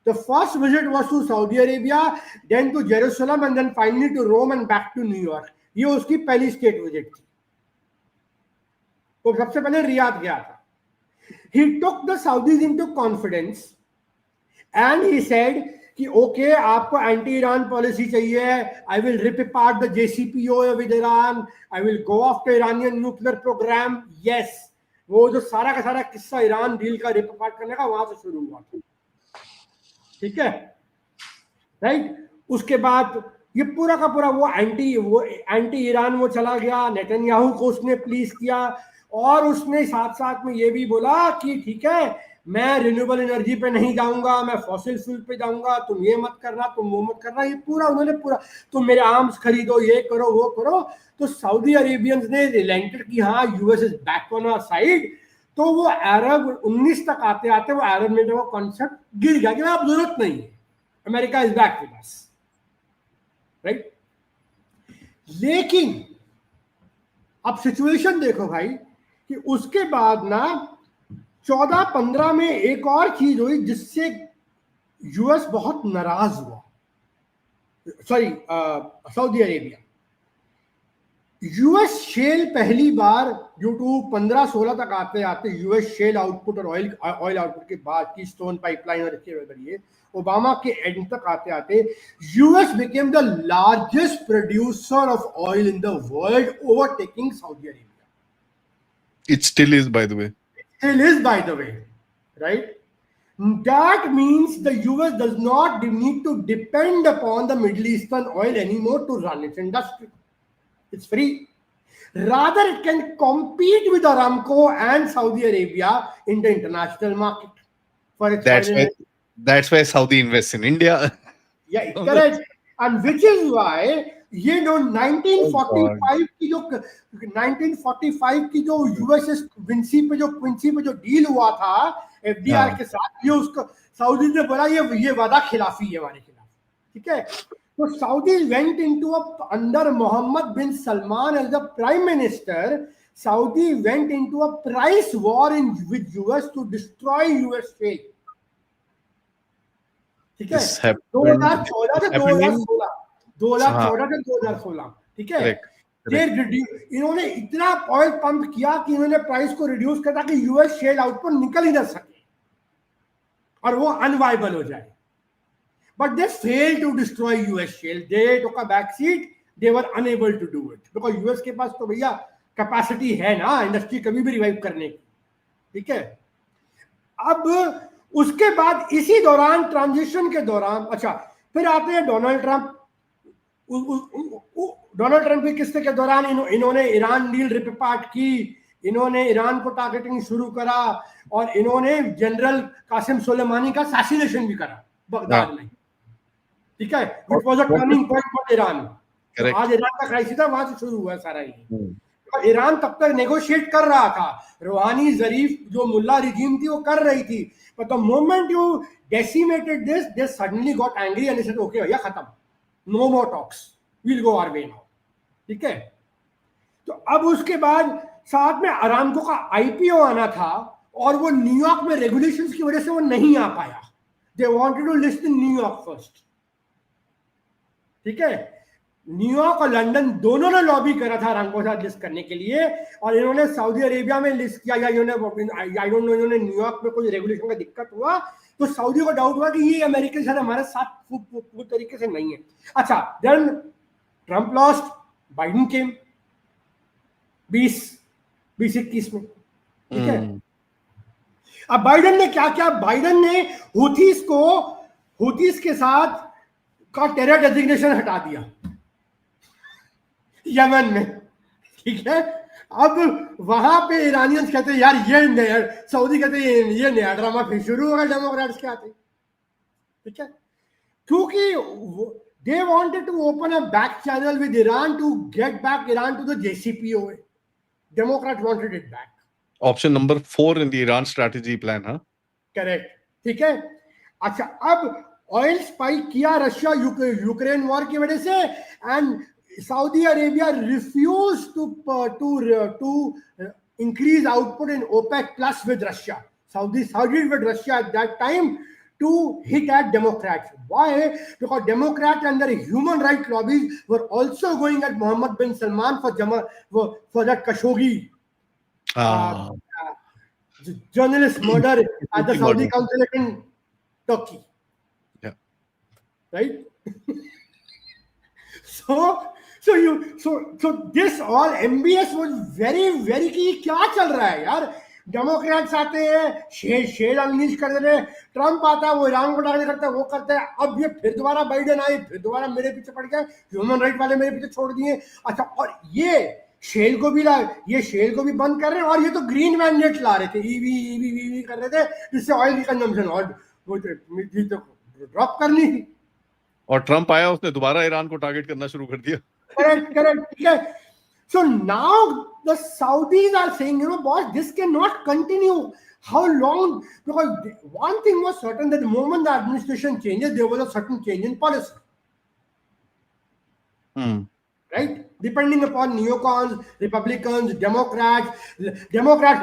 S3: the first visit was to Saudi Arabia, then to Jerusalem, and then finally to Rome and back to New York. ये उसकी पहली स्टेट विजिट थी। वो सबसे पहले रियाद गया था। He took the Saudis into confidence and he said कि ओके, आपको एंटी ईरान पॉलिसी चाहिए, I will rip apart the JCPOA with Iran, I will go after Iranian nuclear program. Yes, वो जो सारा का सारा किस्सा ईरान डील का रिप अपार्ट करने का वहां से शुरू हुआ था। ठीक है। राइट। उसके बाद ये पूरा का पूरा वो एंटी ईरान वो चला गया। नेतन्याहू को उसने प्लीज किया। और उसने साथ साथ में ये भी बोला कि ठीक है मैं रिन्यूएबल एनर्जी पे नहीं जाऊंगा, मैं फॉसिल फ्यूल पे जाऊंगा, तुम ये मत करना, तुम वो मत करना, ये पूरा उन्होंने पूरा, तुम मेरे आर्म्स खरीदो, ये करो वो करो। तो सऊदी अरेबियंस ने रिलेंटेड कि हाँ US is back on our side. तो वो अरब 19 तक आते आते वो अरब में वो कॉन्सेप्ट गिर गया कि अब जरूरत नहीं है, America is back with us, right. लेकिन अब सिचुएशन देखो भाई कि उसके बाद ना 14-15 में एक और चीज हुई जिससे यूएस बहुत नाराज हुआ, sorry Saudi Arabia. US shale पहली बार ड्यू टू 15-16 तक आते आते यूएस शेल आउटपुट और ऑयल आउटपुट के बाद की स्टोन पाइपलाइन और इसके जरिए ओबामा के एंड तक आते आते US became the largest producer of oil in the world, overtaking Saudi Arabia.
S4: It still is, by the way.
S3: Still is, by the way, right? That means the US does not need to depend upon the Middle Eastern oil anymore to run its industry. It's free. Rather, it can compete with Aramco and Saudi Arabia in the international market. For its
S4: That's why Saudi invests in India.
S3: Yeah, correct. And which is why ये जो 1945 की जो USS Quincy पे जो deal हुआ था FDR के साथ, ये उसको सऊदी ने बोला ये वादा खिलाफी है हमारे खिलाफ, ठीक है। तो Saudi went into under Mohammad bin Salman as the prime minister, Saudi went into a price war in with US to destroy US shale, ठीक है। 2014 से 2016, ठीक है। इन्होंने इतना ऑयल पंप किया कि इन्होंने प्राइस को रिड्यूस किया ताकि यूएस शेल आउटपुट निकल ही ना सके और वो अनवाइबल हो जाए। But they fail to destroy US shale, they took a back seat, they were unable to do it because US के पास तो भैया कैपेसिटी है ना इंडस्ट्री कभी भी रिवाइव करने की, ठीक है। अब उसके बाद इसी दौरान ट्रांजिशन के दौरान, अच्छा फिर आते हैं डोनाल्ड ट्रंप। डोनाल्ड ट्रंप के किस्से के दौरान इन्होंने ईरान डील रिप अपार्ट की, इन्होंने ईरान को टारगेटिंग शुरू करा और इन्होंने जनरल कासिम सुलेमानी का असैसिनेशन भी करा बगदाद में, ठीक है। Which was a turning point for Iran. आज ईरान का क्राइसिस था, वहां से शुरू हुआ सारा ये। ईरान तब तक नेगोशिएट कर रहा था, रूहानी जरीफ जो मुल्ला रिजीम थी वो कर रही थी, but the moment you decimated this, they suddenly got angry and said okay भैया खत्म, no more talks, we'll go our way now, ठीक है। तो अब उसके बाद साथ में अरामको का आईपीओ आना था और वो न्यूयॉर्क में रेगुलेशंस की वजह से वो नहीं आ पाया। They wanted to list in New York first, ठीक है। न्यूयॉर्क और लंदन दोनों ने लॉबी करा था अरामको साथ लिस्ट करने के लिए और इन्होंने सऊदी अरेबिया में लिस्ट किया, या इन्होंने न्यूयॉर्क में कोई रेगुलेशन का दिक्कत हुआ तो सऊदी को डाउट हुआ कि ये अमेरिकन शायद हमारे साथ पूरी तरीके से नहीं है। अच्छा, देन ट्रंप लॉस्ट, बाइडेन केम 2021 में, ठीक है। अब बाइडेन ने क्या किया, बाइडेन ने हुथीस के साथ का टेरर डेजिग्नेशन हटा दिया यमन में, ठीक है। अब वहां पे ईरानियंस कहते हैं यार ये सऊदी कहते हैं ये नया ड्रामा फिर शुरू होगा डेमोक्रेट्स के आते, ठीक है। क्योंकि they wanted to open a back channel with Iran to get back Iran to the JCPOA. Democrats wanted it back.
S4: Option number 4 in the Iran strategy plan, huh?
S3: Correct. ठीक है। अच्छा, अब ऑयल स्पाइक किया Russia Ukraine war की वजह से and Saudi Arabia refused to increase output in OPEC plus with Russia. Saudi with Russia at that time to hit at Democrats. Why? Because Democrats and their human rights lobbies were also going at Mohammed bin Salman for that Khashoggi journalist murder at the Saudi consulate in Turkey.
S4: Yeah.
S3: Right? So this all MBS was very कि क्या चल रहा है यार। Democrats आते हैं, shell unleash कर दे रहे, ट्रंप आता है वो ईरान को टारगेट करता है, वो करते हैं। अब ये फिर दोबारा बाइडेन आए, फिर दोबारा मेरे पीछे पड़ गए, ह्यूमन राइट वाले मेरे पीछे छोड़ दिए। अच्छा, और ये शेल को भी ये शेल को भी बंद कर रहे हैं, और ये तो ग्रीन मैंडेट ला रहे थे, ईवी कर रहे थे, जिससे ऑयल की कंजम्पशन और वो तो ड्रॉप करनी थी।
S4: और ट्रम्प आया, उसने दोबारा ईरान को टारगेट करना शुरू कर दिया।
S3: करेक्ट, ठीक है। So now the Saudis are saying, boss, this cannot continue. How long? Because one thing was certain, that the moment the administration changes, there was a certain change in policy. Right? Depending upon neocons, Republicans, Democrats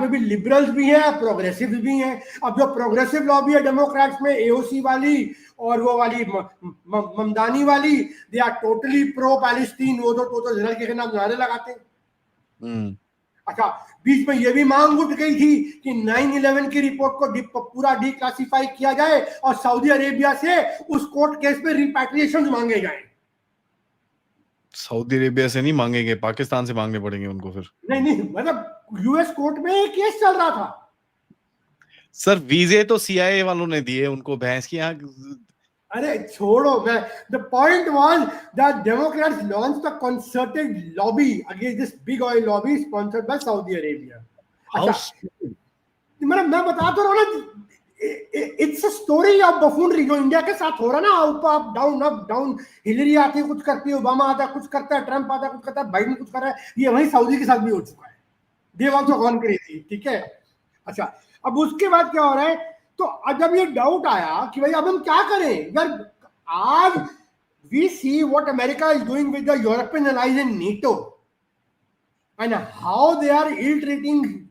S3: में भी liberals भी हैं, progressives भी हैं. अब जो progressive lobby है Democrats में, AOC वाली और वो वाली ममदानी वाली, they are totally pro Palestine. वो तो जनरल के नाम नारे लगाते हैं. अच्छा, बीच में ये भी मांग उठ गई थी कि 9/11 की रिपोर्ट को पूरा डिक्लासिफाई किया जाए और सऊदी अरेबिया से उस कोर्ट केस पे रिपैट्रिएशन मांगे जाए.
S4: सऊदी अरेबिया से नहीं मांगेंगे, पाकिस्तान से मांगने पड़ेंगे उनको फिर. नहीं,
S3: मतलब यूएस कोर्ट में एक केस चल रहा था.
S4: सर वीजे तो सीआईए वालों ने दिए उनको, भैंस की यहाँ.
S3: अरे छोड़ो, मैं the point was that Democrats launched a concerted lobby against this big oil lobby sponsored by Saudi Arabia. मतलब मैं बता तो रहा हूँ ना, it's a story of buffoonery जो इंडिया के साथ हो रहा है ना, अप डाउन, हिलरी आती है कुछ करती है, ओबामा आता है कुछ करता है, ट्रम्प आता है कुछ करता है, बाइडेन कुछ कर रहा है, ये वही सऊदी के साथ भी हो चुका है. They also gone crazy, ठीक है. अच्छा, अब उसके बाद क्या हो रहा है, तो जब ये डाउट आया कि भाई अब हम क्या करें, यार आज we see what America is doing with the European allies in NATO and how they are ill-treating,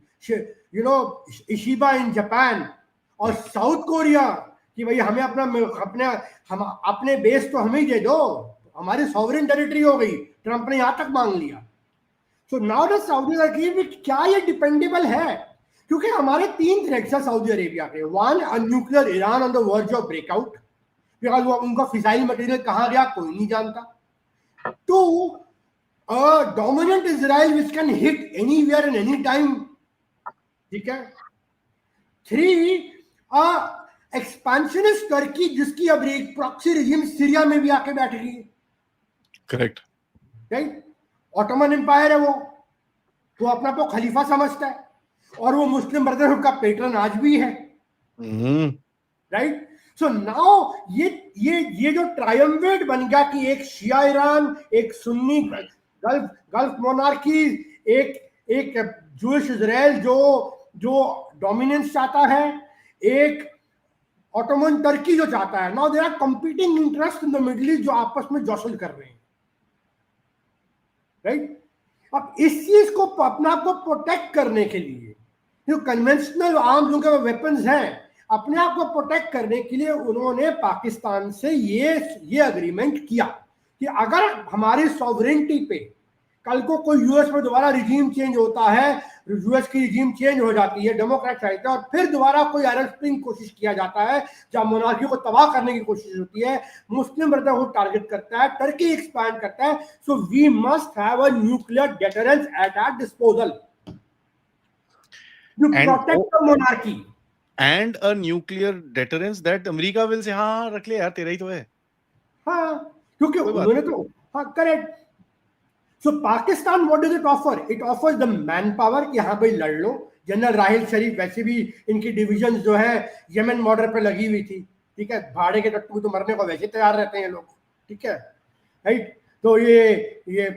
S3: Ishiba in Japan और साउथ कोरिया कि भाई हमें अपने बेस तो हमें दे दो, हमारी सॉवरेन टेरिटरी हो गई, ट्रंप ने यहां तक मांग लिया. So now the Saudi Arabia, क्या ये डिपेंडेबल है? क्योंकि हमारे 3 थ्रेट्स है सऊदी अरेबिया के. 1, a nuclear Iran on the verge of breakout, because उनका फिसाइल मटेरियल कहां गया कोई नहीं जानता. 2, a dominant Israel which can hit anywhere and any time, ठीक है. 3, एक्सपेंशनिस्ट टर्की जिसकी अब एक प्रॉक्सी रिजिम सीरिया में भी आके बैठेगी.
S4: Correct,
S3: right. ऑटोमन एम्पायर है, वो अपना को खलीफा समझता है और वो मुस्लिम ब्रदरहुड का पेट्रन आज भी है. राइट. सो नाउ ये जो ट्रायम्विरेट बन गया कि एक शिया ईरान, एक सुन्नी गल्फ मोनार्की, एक जूइश इजराइल जो डोमिनेंस चाहता है, एक ऑटोमन टर्की जो चाहता है. Now there are competing interest in the Middle East जो आपस में जॉसल कर रहे हैं. राइट. अब इस चीज को अपने आप को प्रोटेक्ट करने के लिए जो कन्वेंशनल आर्म्स उनके वेपन्स हैं, अपने आप को प्रोटेक्ट करने के लिए उन्होंने पाकिस्तान से ये अग्रीमेंट किया कि अगर हमारी सॉवरेनिटी पे कल को कोई यूएस में दोबारा रिजीम चेंज होता है, यूएस की रिजीम चेंज हो जाती है, डेमोक्रेट चाहते हैं, और फिर दोबारा कोई अरब स्प्रिंग कोशिश किया जाता है जहां मोनार्की को तबाह करने की कोशिश होती है, मुस्लिम ब्रदरहुड टारगेट करता है, टर्की एक्सपैंड करता है. So we must have a nuclear deterrence at our disposal to protect the monarchy
S4: and a nuclear deterrence that America will say, हाँ रख ले यार, तेरा ही तो है.
S3: हाँ, क्योंकि उन्होंने तो, हाँ correct. So Pakistan, what does it offer? It offers the manpower कि हाँ भाई लड़ लो. जनरल राहिल शरीफ वैसे भी इनकी डिविजन जो है यमन बॉर्डर पे लगी हुई थी, ठीक है. भाड़े के टट्टू तो मरने को वैसे तैयार रहते हैं लोग, ठीक है. राइट. तो ये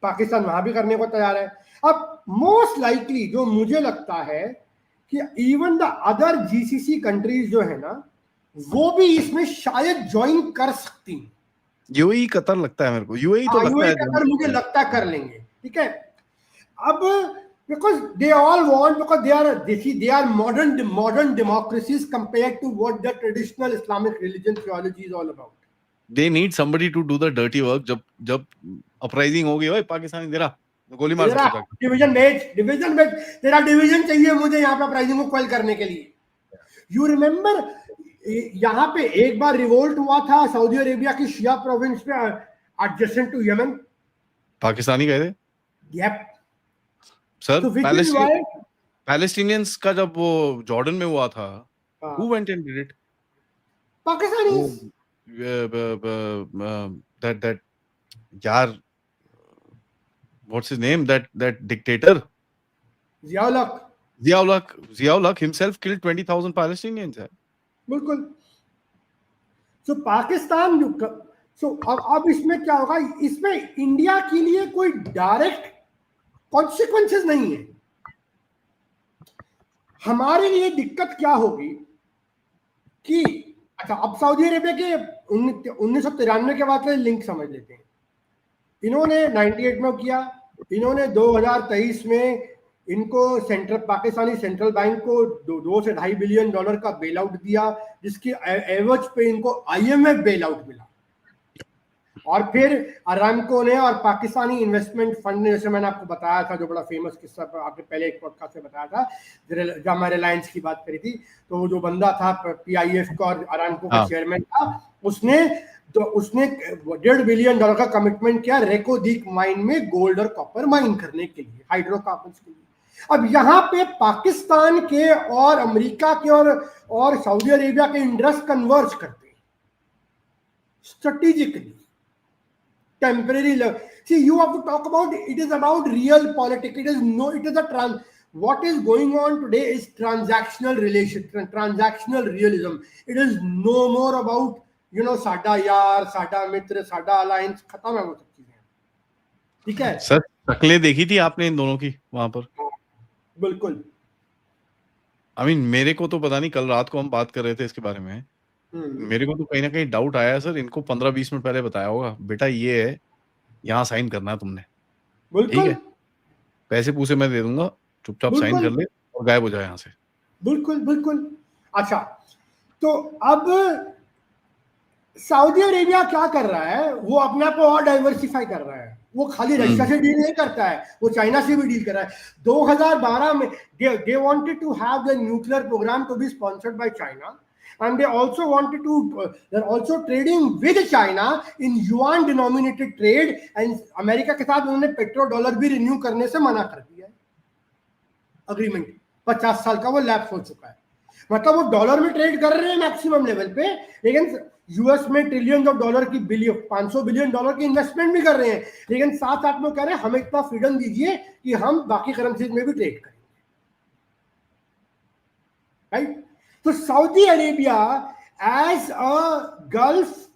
S3: पाकिस्तान वहां भी करने को तैयार है. अब मोस्ट लाइकली जो मुझे लगता है कि even the other GCC countries जो है ना, वो भी इसमें शायद ज्वाइन कर सकती हैं.
S4: यूएई, कतर लगता है मेरे को. यूएई तो लगता है,
S3: कतर मुझे लगता है कर लेंगे, ठीक है. अब because they all want, because they are modern democracies compared to what the traditional Islamic religion theology is all about.
S4: They need somebody to do the dirty work. जब अपराइजिंग हो गई, ओए पाकिस्तानी तेरा गोली मार सकता है.
S3: डिवीजन बेच तेरा डिवीजन चाहिए मुझे यहाँ पे अपराइजिंग को क्वेल करने के लिए. यू रिमेम्बर यहाँ पे एक बार रिवोल्ट हुआ था सऊदी अरेबिया की शिया प्रोविंस पे एडजेसेंट टू यमन.
S4: पाकिस्तानी गए थे.
S3: Yup
S4: sir. पैलेस्टीनियंस का जब वो जॉर्डन में हुआ था, who went and did it?
S3: Pakistanis.
S4: that यार what's his name, that dictator Ziaul Haq himself killed 20,000 Palestinians.
S3: बिल्कुल. So पाकिस्तान अब इसमें क्या होगा, इसमें इंडिया के लिए कोई डायरेक्ट कॉन्सिक्वेंसेस नहीं है. हमारे लिए दिक्कत क्या होगी कि अच्छा, अब सऊदी अरेबिया के 1993 के बाद का लिंक समझ लेते हैं. इन्होंने 98 में किया, इन्होंने 2023 में इनको पाकिस्तानी सेंट्रल बैंक को 2 से $2.5 बिलियन का बेल आउट दिया, जिसकी एवज पे इनको IMF बेल आउट मिला. और फिर अरामको ने और पाकिस्तानी इन्वेस्टमेंट फंड ने, जैसे मैंने आपको बताया था, जो बड़ा फेमस किस्सा आपने पहले एक पॉडकास्ट में बताया था, जब हमारे रिलायंस की बात करी थी, तो वो जो बंदा था PIF का और अरामको का चेयरमैन था, उसने $1.5 बिलियन का कमिटमेंट किया रेकोदीक माइन में गोल्ड और कॉपर माइन करने के लिए, हाइड्रोकार्बन्स के लिए. अब यहाँ पे पाकिस्तान के और अमेरिका के और सऊदी अरेबिया के इंटरेस्ट कन्वर्ज करते हैं strategically, temporary level. See, you have to talk about it is about real politics. What is going on today is transactional realism. It is no more about साडा यार, साडा मित्र, साडा alliance. खत्म है वो सब चीजें. ठीक है
S4: सर, शक्लें देखी थी आपने इन दोनों की वहां पर?
S3: बिल्कुल.
S4: I mean, मेरे को तो पता नहीं, कल रात को हम बात कर रहे थे इसके बारे में, मेरे को तो कहीं ना कहीं डाउट आया सर. इनको 15-20 मिनट पहले बताया होगा, बेटा ये है, यहाँ साइन करना है तुमने, ठीक है, पैसे पूसे मैं दे दूंगा, चुपचाप साइन कर ले और गायब हो जाए यहाँ से.
S3: बिल्कुल बिल्कुल. अच्छा, तो अब सऊदी अरेबिया क्या कर रहा है, वो अपने आप को और डाइवर्सिफाई कर रहा है. वो खाली रशिया से डील नहीं करता है, वो चाइना से भी डील कर रहा है. 2012 में they wanted to have the nuclear program to be sponsored by China, and they also wanted to they're also trading with China in yuan denominated trade, and America के साथ उन्होंने पेट्रो डॉलर भी renew करने से मना कर दिया है. एग्रीमेंट 50 साल का वो लैप्स हो चुका है. मतलब वो डॉलर में ट्रेड कर रहे हैं मैक्सिमम लेवल पे, लेकिन यूएस में ट्रिलियन ऑफ डॉलर की $500 बिलियन की इन्वेस्टमेंट भी कर रहे हैं, लेकिन साथ में कह रहे हैं हमें इतना फ्रीडम दीजिए कि हम बाकी करेंसीज में भी ट्रेड करेंगे. राइट. तो Saudi Arabia as a gulf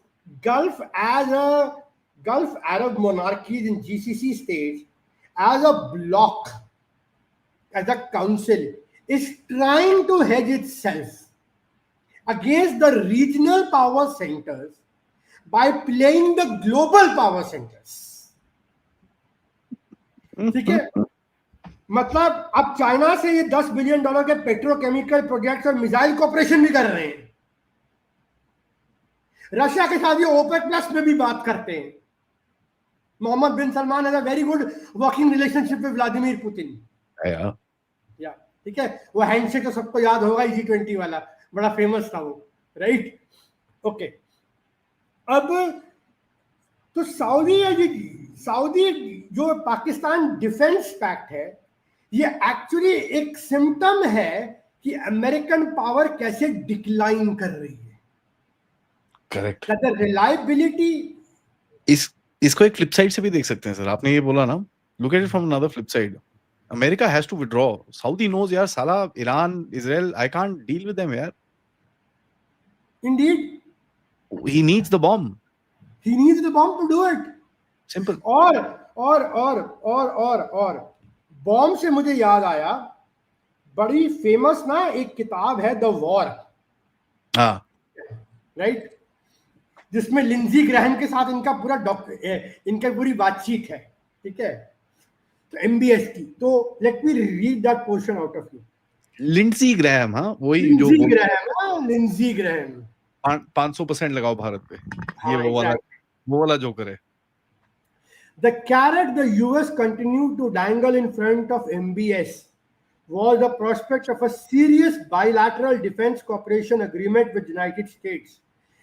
S3: Arab monarchies in GCC states, as a bloc, as a council, is trying to hedge itself against the regional power centers by playing the global power centers. ठीक है. मतलब अब China से ये $10 billion के petrochemical projects और missile corporation भी कर रहे हैं. रशिया के साथ ये OPEC+ में भी बात करते हैं. Mohammed bin Salman has a very good working relationship with Vladimir Putin. या ठीक है, वो हैंडशेक तो सबको याद होगा, G20 वाला बड़ा फेमस था वो. राइट. ओके. अब तो सऊदी जो पाकिस्तान डिफेंस पैक्ट है, ये एक्चुअली एक सिम्टम है कि अमेरिकन पावर कैसे डिक्लाइन कर रही है.
S4: करेक्ट.
S3: रिलायबिलिटी.
S4: इसको एक फ्लिप साइड से भी देख सकते हैं सर. आपने ये बोला ना, look at it from another flip side. America has to withdraw. Saudi knows, यार साला Iran, Israel, I can't deal with them, यार.
S3: Indeed.
S4: He needs the bomb.
S3: He needs the bomb to do it.
S4: Simple.
S3: और bomb से मुझे याद आया, बड़ी famous ना एक किताब है द वॉर.
S4: हाँ.
S3: राइट. जिसमें लिंजी ग्रैहम के साथ इनका पूरी बातचीत है. ठीक है. तो MBS की. तो let me read that portion out of you.
S4: Lindsey Graham. हाँ, वही जो
S3: लिंजी ग्रैहम
S4: 500% लगाओ भारत पे. ये वो वाला जोकर है.
S3: The carrot the US continued to dangle in front of MBS was the prospect of a serious bilateral defense cooperation agreement with the United States.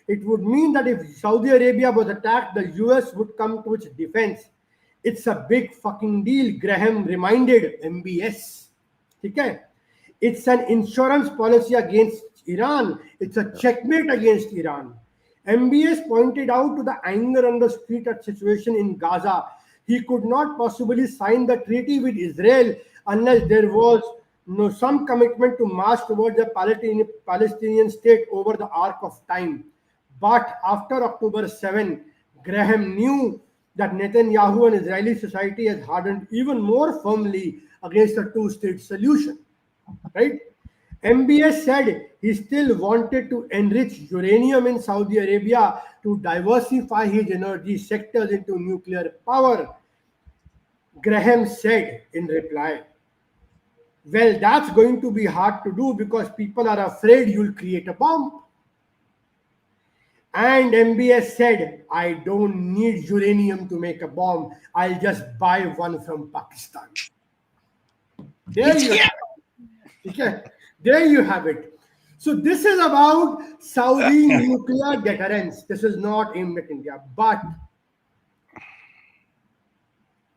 S3: It would mean that if Saudi Arabia was attacked, the US would come to its defense. It's a big fucking deal, Graham reminded MBS. ठीक है. It's an insurance policy against Iran. It's a checkmate against Iran. MBS pointed out to the anger on the street at situation in Gaza. he could not possibly sign the treaty with Israel unless there was some commitment to march towards a Palestinian state over the arc of time. But after October 7, Graham knew that Netanyahu and Israeli society has hardened even more firmly against a two-state solution. Right? MBS said he still wanted to enrich uranium in Saudi Arabia to diversify his energy sectors into nuclear power. Graham said in reply, well, that's going to be hard to do because people are afraid you'll create a bomb. And MBS said, I don't need uranium to make a bomb. I'll just buy one from Pakistan. There you have it. Okay. There you have it. So this is about Saudi nuclear deterrence. This is not aimed at India, but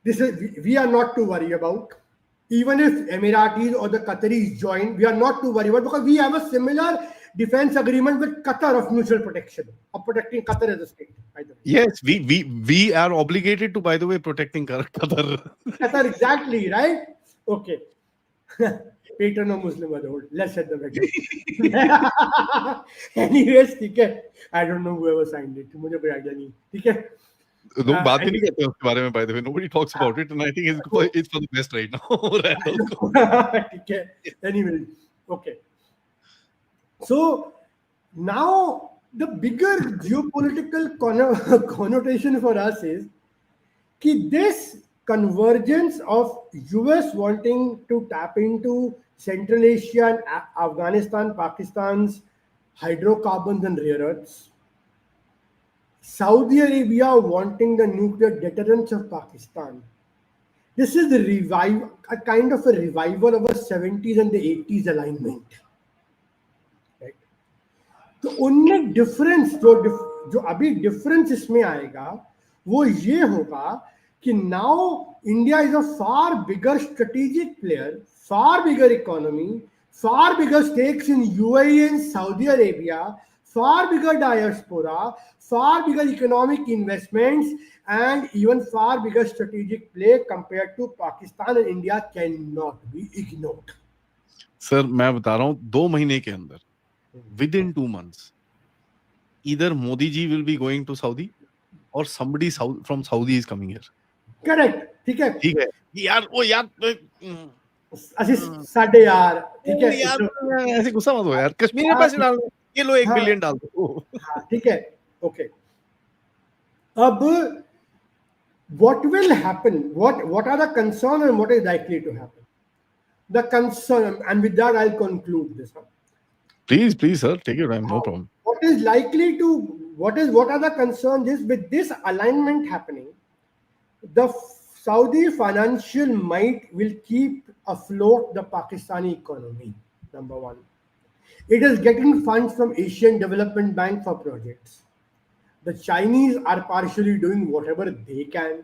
S3: this is we are not to worry about. Even if Emiratis or the Qataris join, we are not to worry about because we have a similar defense agreement with Qatar of mutual protection, of protecting Qatar as a state. By the way.
S4: Yes, we are obligated to, by the way, protecting Qatar.
S3: Qatar, exactly, right? Okay. Patron of Muslim Brotherhood. Let's set the record. Anyways, ठीक है. I don't know whoever signed it. मुझे कोई idea नहीं. ठीक है.
S4: लोग बात ही नहीं करते उसके बारे में, by the way. Nobody talks about it, and I think it's for the best right now.
S3: ठीक है. Anyway, okay. So now the bigger geopolitical connotation for us is कि this convergence of US wanting to tap into Central Asia and Afghanistan, Pakistan's hydrocarbons and rare earths, Saudi Arabia wanting the nuclear deterrence of Pakistan. This is a kind of a revival of a 70s and the 80s alignment. Right? तो उनमें difference जो अभी difference इसमें आएगा वो ये होगा कि now India is a far bigger strategic player, far bigger economy, far bigger stakes in UAE and Saudi Arabia, far bigger diaspora, far bigger economic investments, and even far bigger strategic play compared to Pakistan, and India cannot be ignored.
S4: Sir, मैं बता रहा हूँ 2 महीने के अंदर, within 2 months, either Modi ji will be going to Saudi or somebody from Saudi is coming here.
S3: Correct. ठीक है.
S4: ठीक है. यार वो यार
S3: साढ़े यार ठीक है.
S4: यार ऐसे गुस्सा मत हो यार. कश्मीर में पैसे डाल दो. ये लो 1 बिलियन डाल दो.
S3: हाँ ठीक है. Okay. अब what will happen? What are the concerns and what is likely to happen? The concern, and with that I'll conclude this one.
S4: Please, sir, take your time. No problem.
S3: What is likely to? What are the concerns? Is with this alignment happening, the Saudi financial might will keep afloat the Pakistani economy. Number one, it is getting funds from Asian Development Bank for projects. The Chinese are partially doing whatever they can.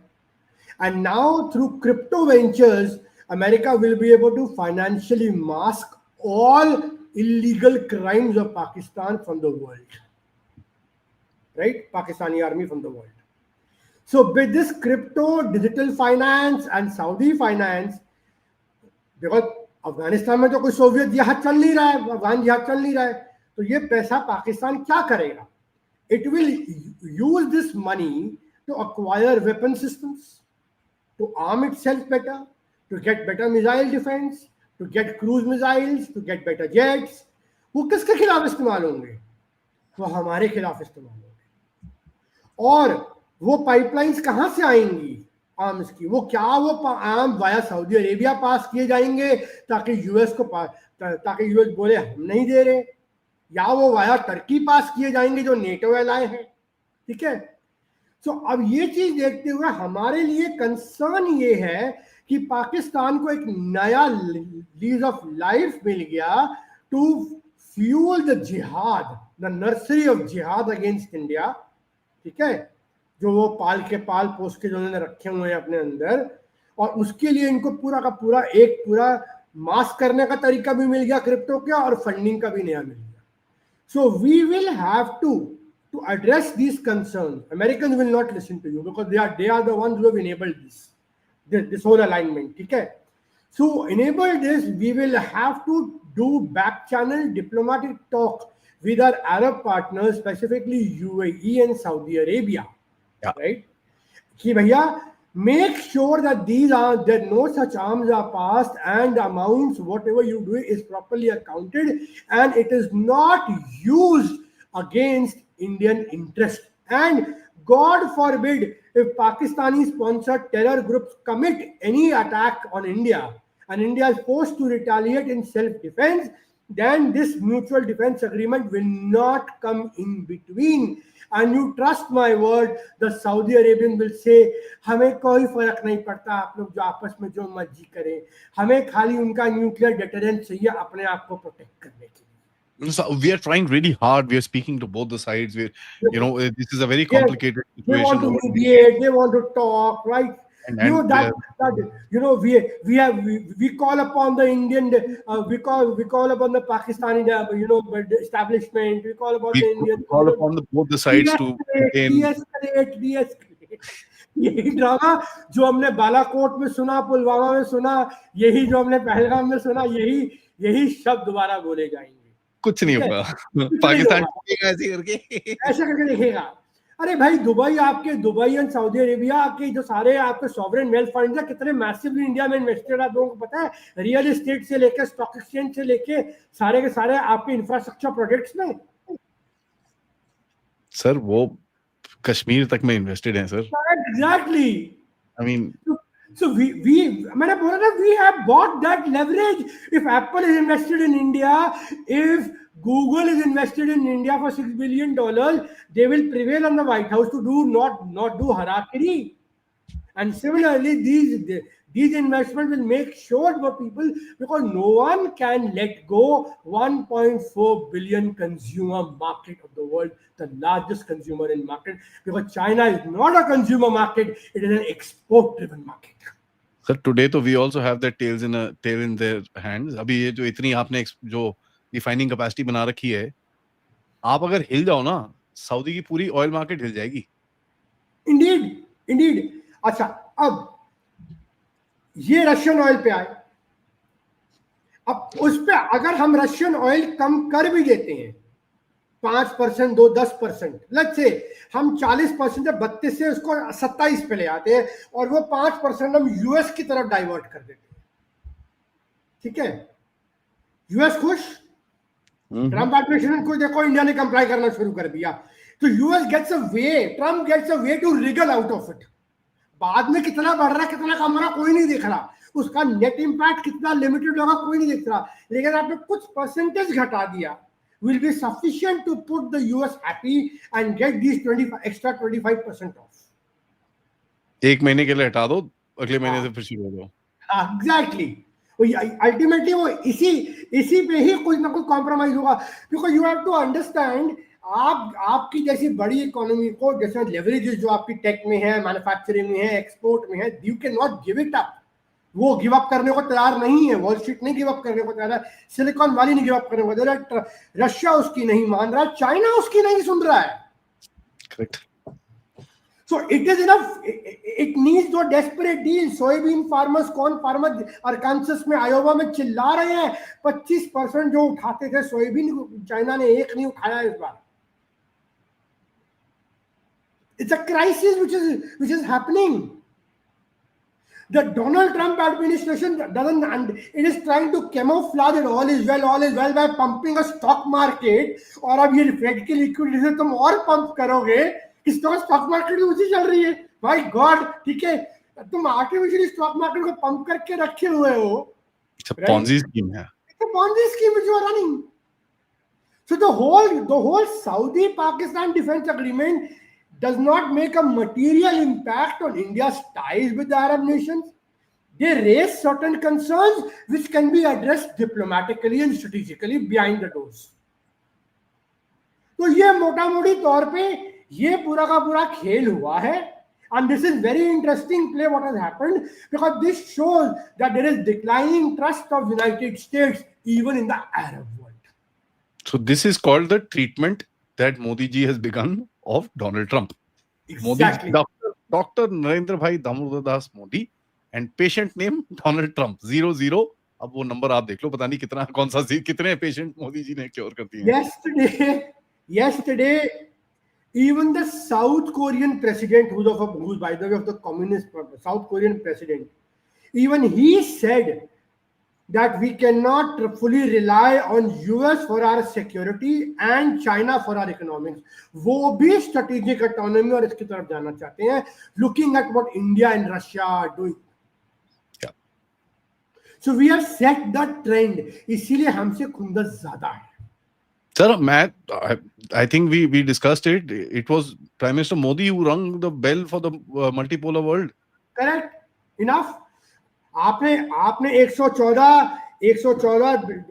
S3: And now through crypto ventures, America will be able to financially mask all illegal crimes of Pakistan from the world. Right? Pakistani army from the world. So with this crypto, digital finance and Saudi finance, because Afghanistan में तो कोई Soviet जिहाद चल नहीं रहा है, अफगान जिहाद चल नहीं रहा है, तो ये पैसा पाकिस्तान क्या करेगा? It will use this money to acquire weapon systems, to arm itself better, to get better missile defense, to get cruise missiles, to get better jets. वो किसके खिलाफ इस्तेमाल होंगे? वो हमारे खिलाफ इस्तेमाल होंगे. और वो पाइपलाइंस कहाँ से आएंगी आर्म्स की? वो क्या वो आर्म वाया सऊदी अरेबिया पास किए जाएंगे ताकि यूएस बोले हम नहीं दे रहे, या वो वाया टर्की पास किए जाएंगे जो नेटो एलाय है. ठीक है. सो अब ये चीज देखते हुए हमारे लिए कंसर्न ये है कि पाकिस्तान को एक नया लीज ऑफ लाइफ मिल गया टू फ्यूल द जिहाद, द नर्सरी ऑफ जिहाद अगेंस्ट इंडिया. ठीक है. जो वो पाल पोस के जो उन्होंने रखे हुए हैं अपने अंदर, और उसके लिए इनको पूरा का पूरा मास्क करने का तरीका भी मिल गया क्रिप्टो का, और फंडिंग का भी नया मिल गया. So we will have to to address these concerns, Americans will not listen to you because they are the ones who have enabled this whole alignment. Okay? So enable this, we will have to do back channel diplomatic talk with our Arab partners, specifically UAE and Saudi Arabia.
S4: Yeah.
S3: Right? Ki bhaiya, make sure that that no such arms are passed and amounts, whatever you do, is properly accounted and it is not used against Indian interest. And God forbid, if Pakistani sponsored terror groups commit any attack on India and India is forced to retaliate in self-defense, then this mutual defense agreement will not come in between. And you trust my word, the Saudi Arabian will say, हमें कोई फर्क नहीं पड़ता आप लोग जो आपस में जो मर्जी करें, हमें खाली उनका न्यूक्लियर डेटरेंस चाहिए अपने आप को प्रोटेक्ट करने के लिए.
S4: So we are trying really hard. We are speaking to both the sides. This is a very complicated
S3: They
S4: situation.
S3: want to mediate, they want to talk, right?
S4: And
S3: we call upon the Indian, we call upon the Pakistani, establishment. We call upon the Indian.
S4: Call upon both the sides to
S3: de-escalate. यही drama जो हमने बालाकोट में सुना, पुलवामा में सुना, यही जो हमने पहलगाम में सुना, यही शब्द दोबारा बोले जाएंगे.
S4: कुछ नहीं होगा. पाकिस्तान
S3: ऐसा करके देखेगा. अरे भाई दुबई एंड सऊदी अरेबिया के जो सारे आपके सॉवरेन वेल्थ फंड है, कितने मैसिवली इंडिया में इन्वेस्टेड, आप लोगों को पता है? रियल एस्टेट से लेके स्टॉक एक्सचेंज से लेके सारे के सारे आपके इंफ्रास्ट्रक्चर प्रोजेक्ट्स में.
S4: सर वो कश्मीर तक में इन्वेस्टेड हैं sir.
S3: Exactly.
S4: I mean
S3: So मैंने बोला ना, we have bought that leverage. If Apple is invested in India, if Google is invested in India for $6 billion, they will prevail on the White House to do not do harakiri. And similarly, these investments will make sure for people, because no one can let go 1.4 billion consumer market of the world, the largest consumer in market, because China is not a consumer market, it is an export driven market.
S4: Sir, today तो we also have that tail in their hands. अभी ये जो इतनी आपने जो refining capacity बना रखी है, आप अगर हिल जाओ ना, सऊदी की पूरी ऑयल मार्केट हिल जाएगी.
S3: Indeed. अच्छा, अब ये रशियन ऑयल पे आए. अब उस पे अगर हम रशियन ऑयल कम कर भी देते हैं 5%, 10%, लेट्स से हम 40% से 32 से उसको 27 पे ले आते हैं और वो 5% हम यूएस की तरफ डाइवर्ट कर देते हैं. ठीक है, यूएस खुश, ट्रम्प एडमिनिस्ट्रेशन को देखो इंडिया ने कंप्लाई करना शुरू कर दिया, तो US gets a way, Trump gets a way to wriggle out of it. बाद में कितना बढ़ रहा है कितना कम हो रहा कोई नहीं देख रहा, उसका नेट इंपैक्ट कितना लिमिटेड होगा कोई नहीं देख रहा, लेकिन आपने कुछ परसेंटेज घटा दिया, will be sufficient to put the US happy and get these extra 25% off.
S4: एक महीने के लिए हटा दो, अगले महीने से फिर शुरू हो जाओ.
S3: Exactly. अल्टीमेटली वो इसी पे ही कुछ ना कुछ कॉम्प्रोमाइज होगा, because you have to understand, आपकी जैसी बड़ी इकोनॉमी को, जैसे लेवरेजेस जो आपकी टेक में है, मैन्युफैक्चरिंग में है, एक्सपोर्ट में है, you can not give it up. वो गिव अप करने को तैयार नहीं है, वॉल स्ट्रीट नहीं गिव अप करने को तैयार है, सिलिकॉन वैली नहीं गिव अप करने को तैयार है, रशिया उसकी नहीं मान रहा, चाइना उसकी नहीं सुन रहा है.
S4: Correct.
S3: So it is enough. It needs no desperate deal. Soybean farmers, corn farmer Arkansas में, आयोवा में चिल्ला रहे हैं, 25% जो उठाते थे सोयाबीन, चाइना ने एक नहीं उठाया इस बार. It's a crisis which is happening. The Donald Trump administration doesn't, and it is trying to camouflage that all is well by pumping a stock market. और अब ये फेड की लिक्विडिटी से तुम और पंप करोगे, इस तरह स्टॉक मार्केट में उसी चल रही है. माय गॉड, ठीक है, तुम आर्टिफिशियली स्टॉक मार्केट को पंप करके रखे हुए हो.
S4: Ponzi scheme है.
S3: It's a Ponzi scheme which you are running. So the whole Saudi-Pakistan defense agreement does not make a material impact on India's ties with the Arab nations. They raise certain concerns which can be addressed diplomatically and strategically behind the doors. तो ये मोटा मोटी तौर पे ये पूरा का पूरा खेल हुआ है. And this is very interesting play what has happened, because this shows that there is declining trust of United States even in the Arab world.
S4: So this is called the treatment that Modi ji has begun of Donald Trump.
S1: Exactly.
S4: Dr. Narendra Bhai Damodar Das Modi and patient name Donald Trump 00. अब वो number आप देख लो, पता नहीं कितना कौन सा कितने पेशेंट मोदी जी ने क्योर कर दिए.
S1: Yesterday, even the South Korean president, who's by the way of the communist South Korean president, even he said that we cannot fully rely on US for our security and China for our economics. वो भी strategic autonomy और इसकी तरफ जाना चाहते हैं, looking at what India and Russia are doing.
S4: Yeah.
S1: So we have set the trend. इसीलिए हमसे खुंदस ज्यादा है.
S4: Sir, I think we discussed it. It was Prime Minister Modi who rung the bell for the multipolar world.
S1: Correct. Enough. आपने 114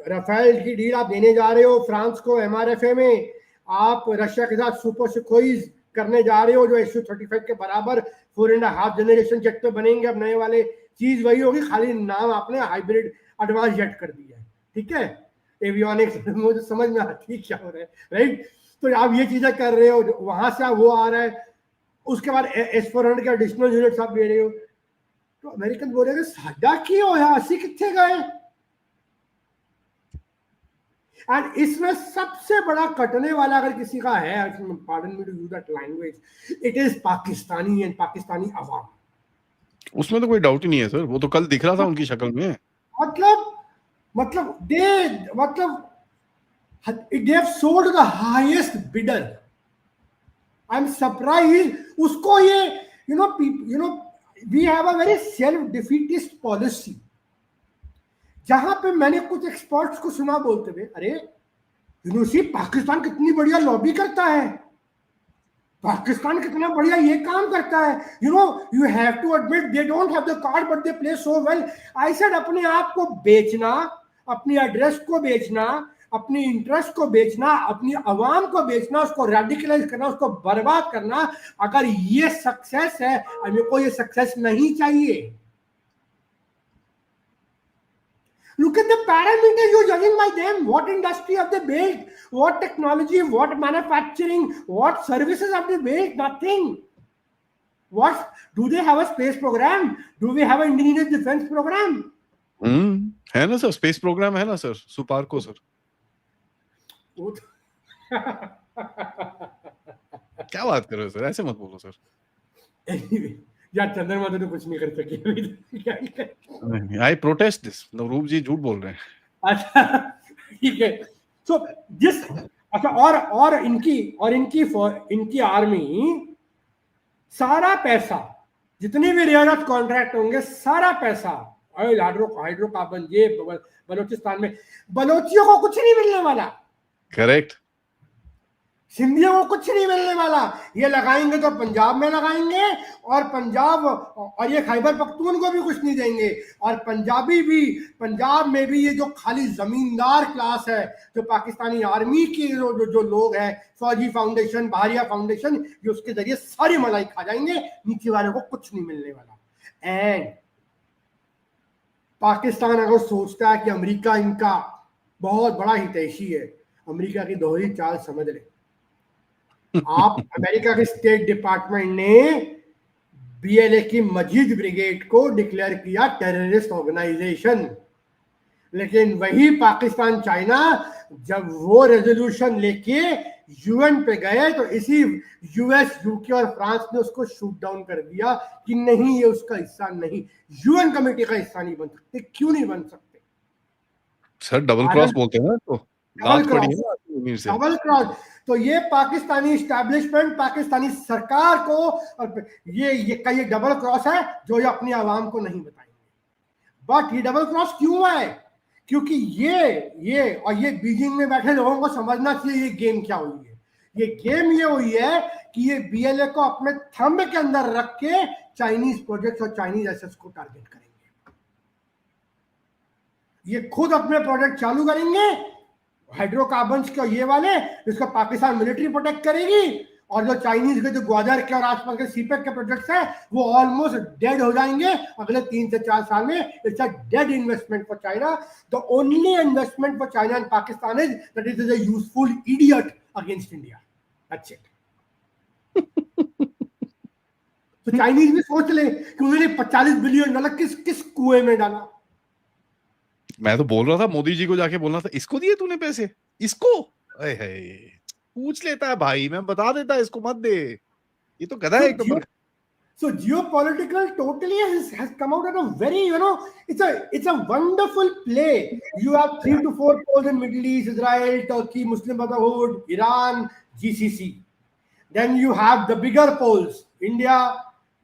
S1: Rafale की deal आप देने जा रहे हो फ्रांस को MRFA में. आप रशिया के साथ सुपर सुखोईज करने जा रहे हो जो Su-35 के बराबर 4.5 जनरेशन जेट पे बनेंगे. अब नए वाले चीज वही होगी, खाली नाम आपने हाइब्रिड एडवांस जेट कर दिया है. ठीक है, एवियोनिक्स मुझे समझ में आता क्या हो रहा है, राइट. तो आप ये चीजें कर रहे हो, वहां से वो आ रहा है, उसके बाद S-400 के एडिशनल यूनिट्स आप दे रहे हो. तो अमेरिकन बोल रहे हैं साडा की होया, असि किथे गए. एंड इसमें सबसे बड़ा कटने वाला अगर किसी का है, pardon me to use that language, it is Pakistani and Pakistani अवाम.
S4: उसमें तो कोई डाउट ही नहीं है सर, वो तो कल दिख रहा था उनकी शक्ल में.
S1: मतलब they have sold the highest bidder. I'm surprised. उसको ये you know we have a very self-defeatist policy. जहां पे मैंने कुछ एक्सपर्ट्स को सुना बोलते हुए, अरे पाकिस्तान कितनी बढ़िया लॉबी करता है, पाकिस्तान कितना बढ़िया ये काम करता है. You have to admit they don't have the card but they play so well. I said अपने आप को बेचना, अपनी एड्रेस को बेचना, अपनी इंटरेस्ट को बेचना, अपनी आवाम को बेचना, उसको रेडिकलाइज करना, उसको बर्बाद करना, अगर ये सक्सेस है, मेरे को ये सक्सेस नहीं चाहिए. Look at the parameters you're judging by them. What industry have they built? What technology? What manufacturing? What services have they built? Nothing. What? Do they have a space program? Do we have an indigenous defense program?
S4: है ना sir, space programme है ना sir, SUPARCO sir. क्या बात कर रहे हो sir, ऐसे मत बोलो सर.
S1: Anyway. यार चंद्रमा तो कुछ नहीं कर सके.
S4: I protest this. नवरूप जी झूठ बोल रहे हैं.
S1: अच्छा ठीक है. So जिस अच्छा और इनकी आर्मी सारा पैसा, जितने भी रेयर अर्थ कॉन्ट्रैक्ट होंगे, सारा पैसा ऑयल, हाइड्रोकार्बन, ये बलोचिस्तान में, बलोचियों को कुछ नहीं मिलने वाला.
S4: करेक्ट.
S1: सिंधियों को कुछ नहीं मिलने वाला. ये लगाएंगे तो पंजाब में लगाएंगे, और पंजाब और ये खैबर पख्तून को भी कुछ नहीं देंगे. और पंजाब में भी ये जो खाली जमींदार क्लास है, जो पाकिस्तानी आर्मी की जो लोग हैं, फौजी फाउंडेशन, बहारिया फाउंडेशन, ये उसके जरिए सारी मलाई खा जाएंगे. नीचे वालों को कुछ नहीं मिलने वाला. एंड पाकिस्तान अगर सोचता है कि अमेरिका इनका बहुत बड़ा हितैषी है, अमेरिका की दोहरी चाल समझ ले. आप अमेरिका के स्टेट डिपार्टमेंट ने BLA की मजीद ब्रिगेड को डिक्लेयर किया टेररिस्ट ऑर्गेनाइजेशन, लेकिन वही पाकिस्तान, चाइना जब वो रेजोल्यूशन लेके UN पे गए तो इसी US, UK और फ्रांस ने उसको शूट डाउन कर दिया कि नहीं, ये उसका हिस्सा नहीं, UN कमेटी का हिस्सा नहीं बन सकते. क्यों नहीं बन सकते
S4: सर? डबल क्रॉस बोलते हैं ना, तो डबल
S1: क्रॉस. तो ये पाकिस्तानी एस्टैब्लिशमेंट, पाकिस्तानी सरकार को, और ये डबल क्रॉस है जो ये अपनी आवाम को नहीं बताएंगे. बट ये डबल क्रॉस क्यों है? क्योंकि ये बीजिंग में बैठे लोगों को समझना चाहिए ये गेम क्या हुई है. ये गेम ये हुई है कि ये BLA को अपने थंब के अंदर रख के चाइनीज प्रोजेक्ट्स और चाइनीज एसेट्स को टारगेट करेंगे. ये खुद अपने प्रोजेक्ट चालू करेंगे, हाइड्रोकार्बन्स के ये वाले, जिसका पाकिस्तान मिलिट्री प्रोटेक्ट करेगी, और जो चाइनीज के जो ग्वादर के और आसपास के सीपेक के प्रोजेक्ट्स हैं वो ऑलमोस्ट डेड हो जाएंगे अगले 3 से 4 साल में. It's a dead investment for China. The only investment for China and Pakistan is that it is a useful idiot against India.
S3: That's it. तो चाइनीज भी सोच ले कि उन्होंने $45 बिलियन किस किस कुएं में डाला.
S4: मैं तो बोल रहा था मोदी जी को जाके बोलना था, इसको दिए तूने पैसे, इसको पूछ लेता है भाई, मैं बता देता, इसको मत दे, ये तो गधा है एक number.
S3: So geopolitical totally has come out at a very, it's a wonderful play. You have 3 to 4 poles in Middle East, Israel, Turkey, Muslim Brotherhood, Iran, GCC. Then you have the bigger poles, India,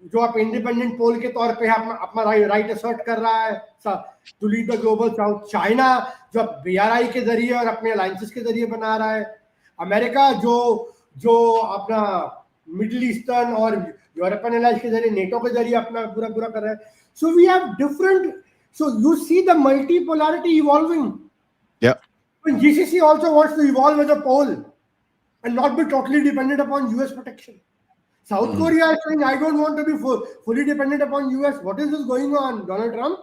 S3: जो आप independent पोल के तौर पे अपना right assert कर रहा है to lead the global south. China जो BRI के जरिए और अपने अलायंसेस के जरिए बना रहा है. अमेरिका जो अपना मिडिल ईस्टर्न और यूरोपियन अलायंस के जरिए, नेटो के जरिए अपना पूरा कर रहा है. So we have different, so you see the multipolarity evolving.
S4: या
S3: GCC also wants to evolve as a pole and not be totally dependent upon US protection. South Korea is saying, I don't want to be fully dependent upon US. What is this going on, Donald Trump?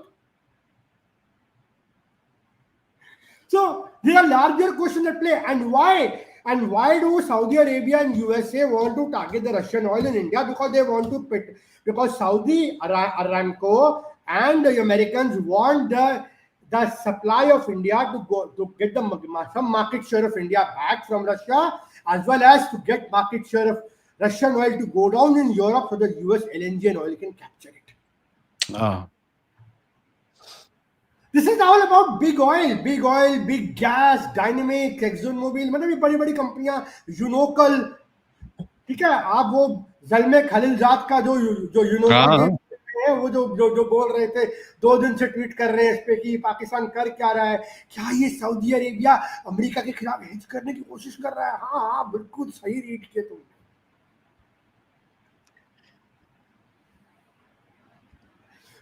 S3: So there are larger questions at play. And why do Saudi Arabia and USA want to target the Russian oil in India? Because they want to because Saudi Aramco and the Americans want the supply of India to get some market share of India back from Russia, as well as to get market share of Russian oil to go down in Europe so that US LNG and oil can capture it. This is all about big oil, big gas, Dynamic, ExxonMobil, मतलब ये बड़ी कंपनियां, यूनोकल, ठीक है. आप वो ज़ल्मे खलीलजाद का जो यूनोकल है, वो जो बोल रहे थे 2 दिन से ट्वीट कर रहे हैं इस पे कि पाकिस्तान कर क्या रहा है, क्या ये सऊदी अरेबिया अमेरिका के खिलाफ हेज करने की कोशिश कर रहा है. हाँ बिल्कुल सही रीड किए तुमने.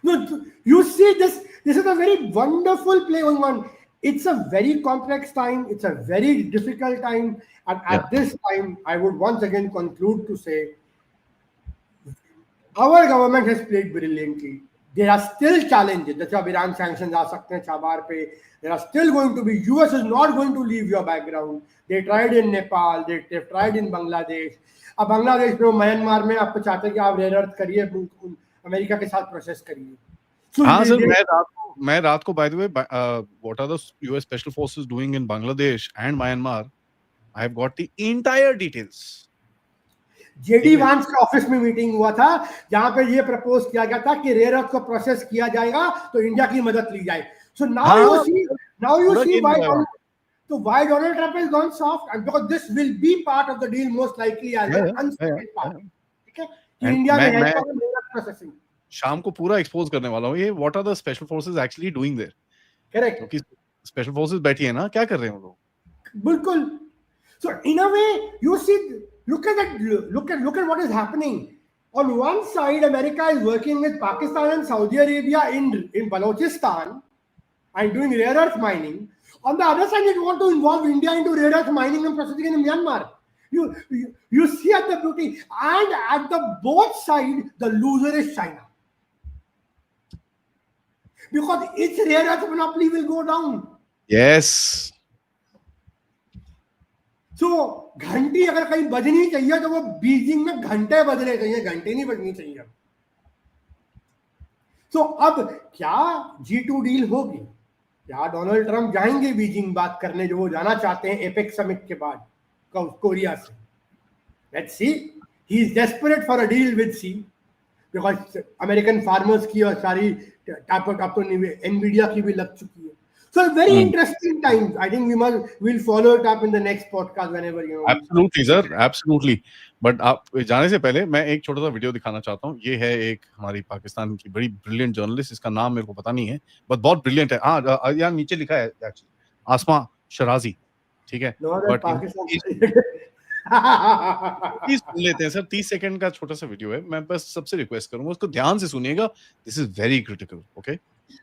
S3: No, you see this is a very wonderful play going on. It's a very complex time. It's a very difficult time. And at this time, I would once again conclude to say, our government has played brilliantly. There are still challenges. जैसे अब Iran sanctions आ सकते हैं चाबार पे. There are still going to be. US is not going to leave your background. They tried in Nepal. They've tried in Bangladesh. अब बांग्लादेश में, Myanmar में आप चाहते हैं कि आप रेयर अर्थ करिए, अमेरिका के साथ प्रोसेस करिए.
S4: हाँ सर, मैं रात को by the way what are the US special forces doing in Bangladesh and Myanmar, I have got the entire details.
S3: JD Vance के ऑफिस में मीटिंग हुआ था जहां पे ये प्रपोज किया गया था कि रेयर अर्थ को प्रोसेस किया जाएगा तो इंडिया की मदद ली जाए. So now you see why Donald Trump has gone soft, and because this will be part of the deal most likely as an uncertain part. ठीक है, कि इंडिया में है प्रोसेसिंग.
S4: शाम को पूरा एक्सपोज करने वाला हूँ ये what are the special forces actually doing there.
S3: Correct,
S4: क्योंकि स्पेशल फोर्सेस बैठी है ना, क्या कर रहे हैं वो लोग.
S3: बिल्कुल. So in a way you see, look at what is happening. On one side, America is working with Pakistan and Saudi Arabia in Balochistan and doing rare earth mining. On the other side, they want to involve India into rare earth mining and processing in Myanmar. You see at the beauty, and at the both sides, the loser is China. Because its rare earth monopoly will go down.
S4: Yes.
S3: So, घंटी अगर कहीं बजनी चाहिए तो वो Beijing में घंटे बजने चाहिए, घंटे नहीं बजनी चाहिए. So, अब क्या G2 डील होगी? क्या डोनाल्ड ट्रंप जाएंगे बीजिंग बात करने, जो वो जाना चाहते हैं एपेक समिट के बाद कोरिया से? Let's see. He is desperate for a deal with Xi, because American farmers की और सारी टाप तो एनवीडिया की भी लग चुकी है. So very interesting times. I think we'll follow it up in the next podcast whenever you know.
S4: Absolutely sir, absolutely. But आप जाने से पहले मैं एक छोटा सा वीडियो दिखाना चाहता हूँ. ये है एक हमारी पाकिस्तान की बड़ी ब्रिलियंट जर्नलिस्ट, इसका नाम मेरे को पता नहीं है, बट बहुत ब्रिलियंट है. हाँ, यहाँ नीचे लिखा है एक्चुअली, आसमा शराजी, ठीक है. बट प्लीज सुन लेते हैं सर, 30 सेकंड का छोटा सा वीडियो है. मैं बस सबसे रिक्वेस्ट करूंगा उसको ध्यान से सुनिएगा. This is very critical. Okay,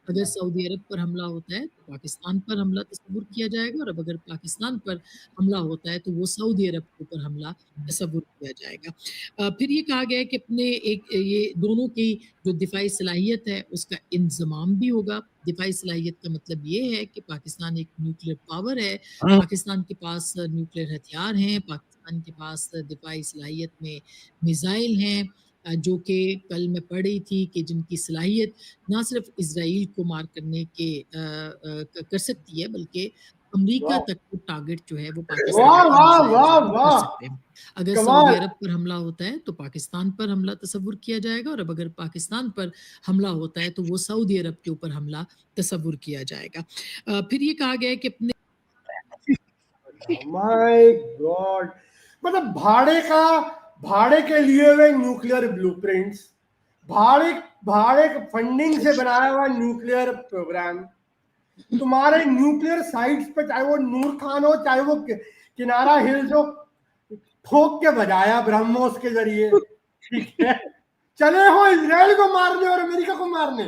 S5: अगर सऊदी अरब पर हमला होता है तो पाकिस्तान पर हमला तस्वुर किया जाएगा, और अब अगर पाकिस्तान पर हमला होता है तो वो सऊदी अरब के ऊपर हमला तस्वुर किया जाएगा। फिर ये कहा गया है कि अपने ये दोनों की जो दिफाई सलाहियत है उसका इंजमाम भी होगा। दिफाई सलाहियत का मतलब ये है कि पाकिस्तान एक न्यूक्लियर पावर है, पाकिस्तान के पास न्यूक्लियर हथियार हैं, पाकिस्तान के पास दिफाई सलाहियत में मिसाइल हैं, जो कि कल मैं पढ़ रही थी कि जिनकी सलाहियत ना सिर्फ इसराइल को मार करने के कर सकती है, बल्कि अमेरिका तक को टारगेट जो है वो पाकिस्तान कर सकते हैं। अगर सऊदी अरब पर हमला होता है तो पाकिस्तान पर हमला तस्वुर किया जाएगा, और अब अगर पाकिस्तान पर हमला होता है तो वो सऊदी अरब के ऊपर हमला तस्वुर किया जाएगा। फिर ये कहा गया है कि अपने
S3: माय गॉड, मतलब भाड़े के लिए हुए न्यूक्लियर ब्लूप्रिंट्स, भाड़े फंडिंग से बनाया हुआ न्यूक्लियर प्रोग्राम, तुम्हारे न्यूक्लियर साइट्स पे, चाहे वो नूर खान हो, चाहे वो किनारा हिल्स हो, ठोक के बजाया ब्रह्मोस के जरिए, ठीक है, चले हो इजराइल को मारने और अमेरिका को मारने।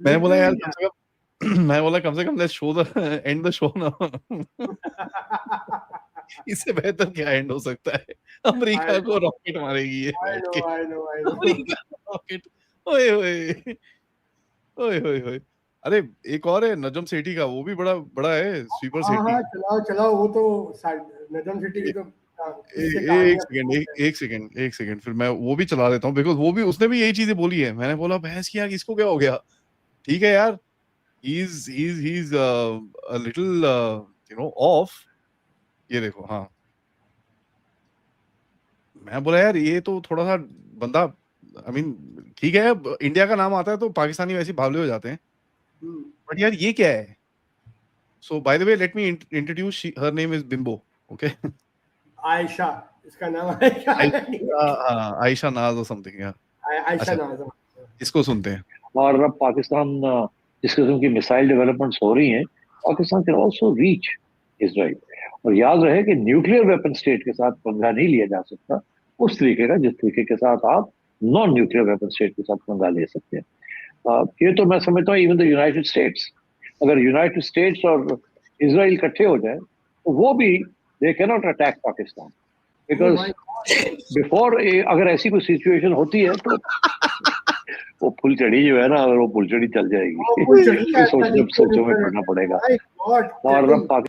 S4: मैं बोला यार कम से come let's show the end the show ना। इससे बेहतर क्या एंड हो सकता है? अमेरिका को रॉकेट मारेगी ये बैठ के। अमेरिका रॉकेट, ओए ओए ओए ओए ओए। अरे एक और है नजम सेठी का, वो भी बड़ा है, स्वीपर सेठी।
S3: हाँ, चलाओ वो तो नजम सेठी की तो
S4: एक सेकंड फिर मैं वो भी चला देता हूँ, बिकॉज वो भी उसने भी यही चीजें बोली है। मैंने बोला भैंस की आग, इसको क्या हो गया? ठीक है यार, he's a little off। ये देखो, हाँ, मैं बोला यार ये तो थोड़ा सा बंदा, आई मीन ठीक है, इंडिया का नाम आता है तो पाकिस्तानी वैसे भावले हो जाते हैं, बट यार ये क्या है? So by the way let me introduce, her name is Bimbo, okay?
S3: Ayesha, इसका नाम
S4: आयशा नाज और समथिंग, यार
S3: आयशा नाज।
S4: इसको सुनते हैं।
S6: और अब पाकिस्तान जिस किस्म की मिसाइल डेवलपमेंट्स हो रही हैं, Pakistan can also reach Israel. और याद रहे कि न्यूक्लियर वेपन स्टेट के साथ पंगा नहीं लिया जा सकता उस तरीके का जिस तरीके के साथ आप नॉन न्यूक्लियर वेपन स्टेट के साथ पंगा ले सकते हैं। ये तो मैं समझता हूँ इवन द यूनाइटेड स्टेट्स, अगर यूनाइटेड स्टेट्स और इजराइल इकट्ठे हो जाए तो वो भी they can not attack Pakistan, because before अगर ऐसी कोई सिचुएशन होती है तो वो फुलझड़ी जो है ना, अगर वो फुलझड़ी चल जाएगी, सोचो में पड़ना पड़ेगा। और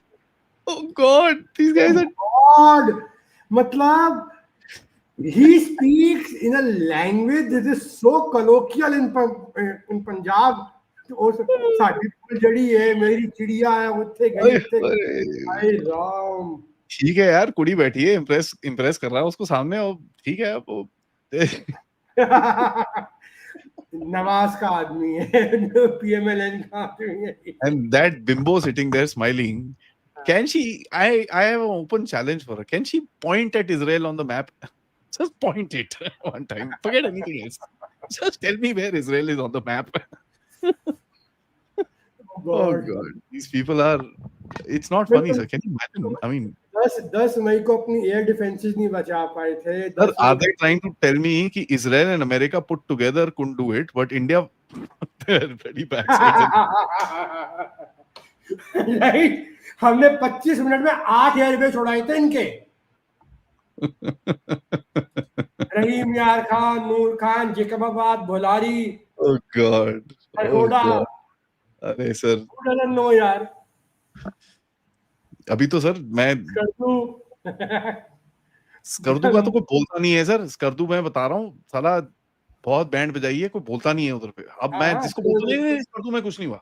S4: Oh God, these guys are
S3: God, मतलब he speaks in a language that is so colloquial in Punjab। साडी फुलझड़ी है, मेरी चिड़िया है, उत्थे गई, हाय राम।
S4: ठीक है यार, कुड़ी बैठी है, इम्प्रेस कर रहा है उसको सामने, और ठीक है वो
S3: नवाज का आदमी है, PMLN का आदमी है।
S4: And that bimbo sitting there smiling, can she, I have an open challenge for her. Can she point at Israel on the map? Just point it one time. Forget anything else. Just tell me where Israel is on the map. Oh God, these people are, it's not funny, sir. Can you imagine? I mean,
S3: 10 मई को अपनी air defences नहीं बचा पाए थे।
S4: Sir, are they trying to tell me कि Israel and America put together couldn't do it, but India, they're very bad.
S3: Right? हमने 25 minute में 8 airbase उड़ाए थे इनके। Rahim Yar Khan, Noor Khan, Jacobabad, Bholari.
S4: Oh God. Oh God. अरे सर,
S3: नो यार,
S4: अभी तो सर मैं स्कर्दू का तो कोई बोलता नहीं है सर। स्कर्दू मैं बता रहा हूँ, साला बहुत बैंड बजाई है, कोई बोलता नहीं है उधर पे। अब मैं जिसको बोलता नहीं, स्कर्दू में कुछ नहीं हुआ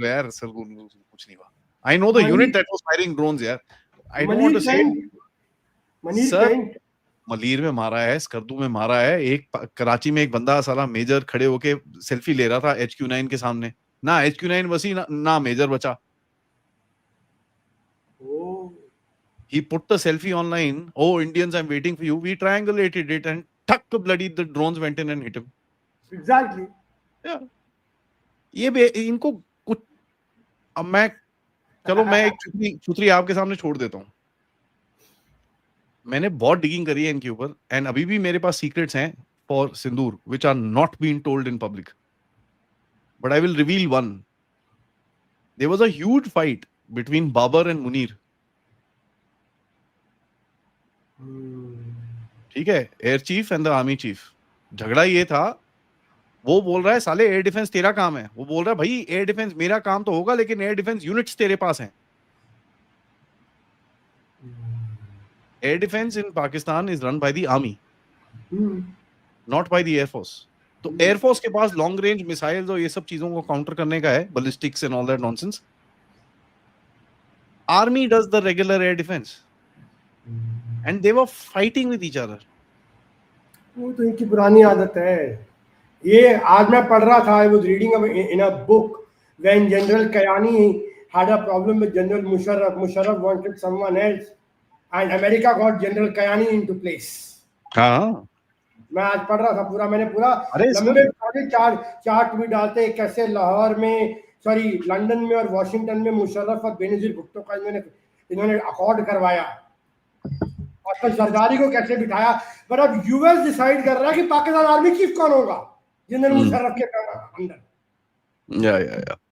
S4: यार, सर कुछ नहीं हुआ। I know the unit that was firing drones यार। I don't want to say sir, Malir में मारा है, स्कर्दू में मारा है। एक कराची में एक बंदा साला मेजर खड़े होके सेल्फी ले रहा था HQ9 के सामने, ना HQ9 बसी ना मेजर बचा। He put the selfie online. Oh, Indians, I'm waiting for you. We triangulated it and tuck bloody the drones went in and hit him.
S3: Exactly.
S4: Yeah. ये इनको कुछ, अब मैं चलो मैं एक चुतरी आपके सामने छोड़ देता हूँ। मैंने बहुत डिगिंग करी है इनके ऊपर एंड अभी भी मेरे पास सीक्रेट्स हैं for Sindoor which are not been told in public, but I will reveal one. There was a huge fight between Babar and Munir, ठीक है, air chief and the army chief. झगड़ा ये था, वो बोल रहा है साले एयर डिफेंस तेरा काम है, वो बोल रहा है भाई एयर डिफेंस मेरा काम तो होगा लेकिन एयर डिफेंस यूनिट्स तेरे पास हैं। Air defence in Pakistan is run by the army, not by the air force. तो एयर फोर्स के पास लॉन्ग रेंज मिसाइल्स और ये सब चीजों को काउंटर करने का है, ballistics and all that nonsense. Army does the regular air defence and they were fighting with each other.
S3: वो तो इनकी पुरानी आदत है। ये आज मैं पढ़ रहा था, I was reading in a book when general Kayani had a problem with General Musharraf. Musharraf wanted someone else, and America got General Kayani into place.
S4: हाँ,
S3: मैं आज पढ़ रहा था पूरा, मैंने पूरा लंबे चार्ट भी डालते हैं कैसे लाहौर में, सॉरी लंदन में और वॉशिंगटन में मुशर्रफ और बेनजीर भुट्टो का इन्होंने अकॉर्ड करवाया और फिर जरदारी को कैसे बिठाया। पर अब यूएस डिसाइड कर रहा है कि पाकिस्तान आर्मी चीफ कौन होगा जनरल मुशर्रफ के अंदर।
S4: या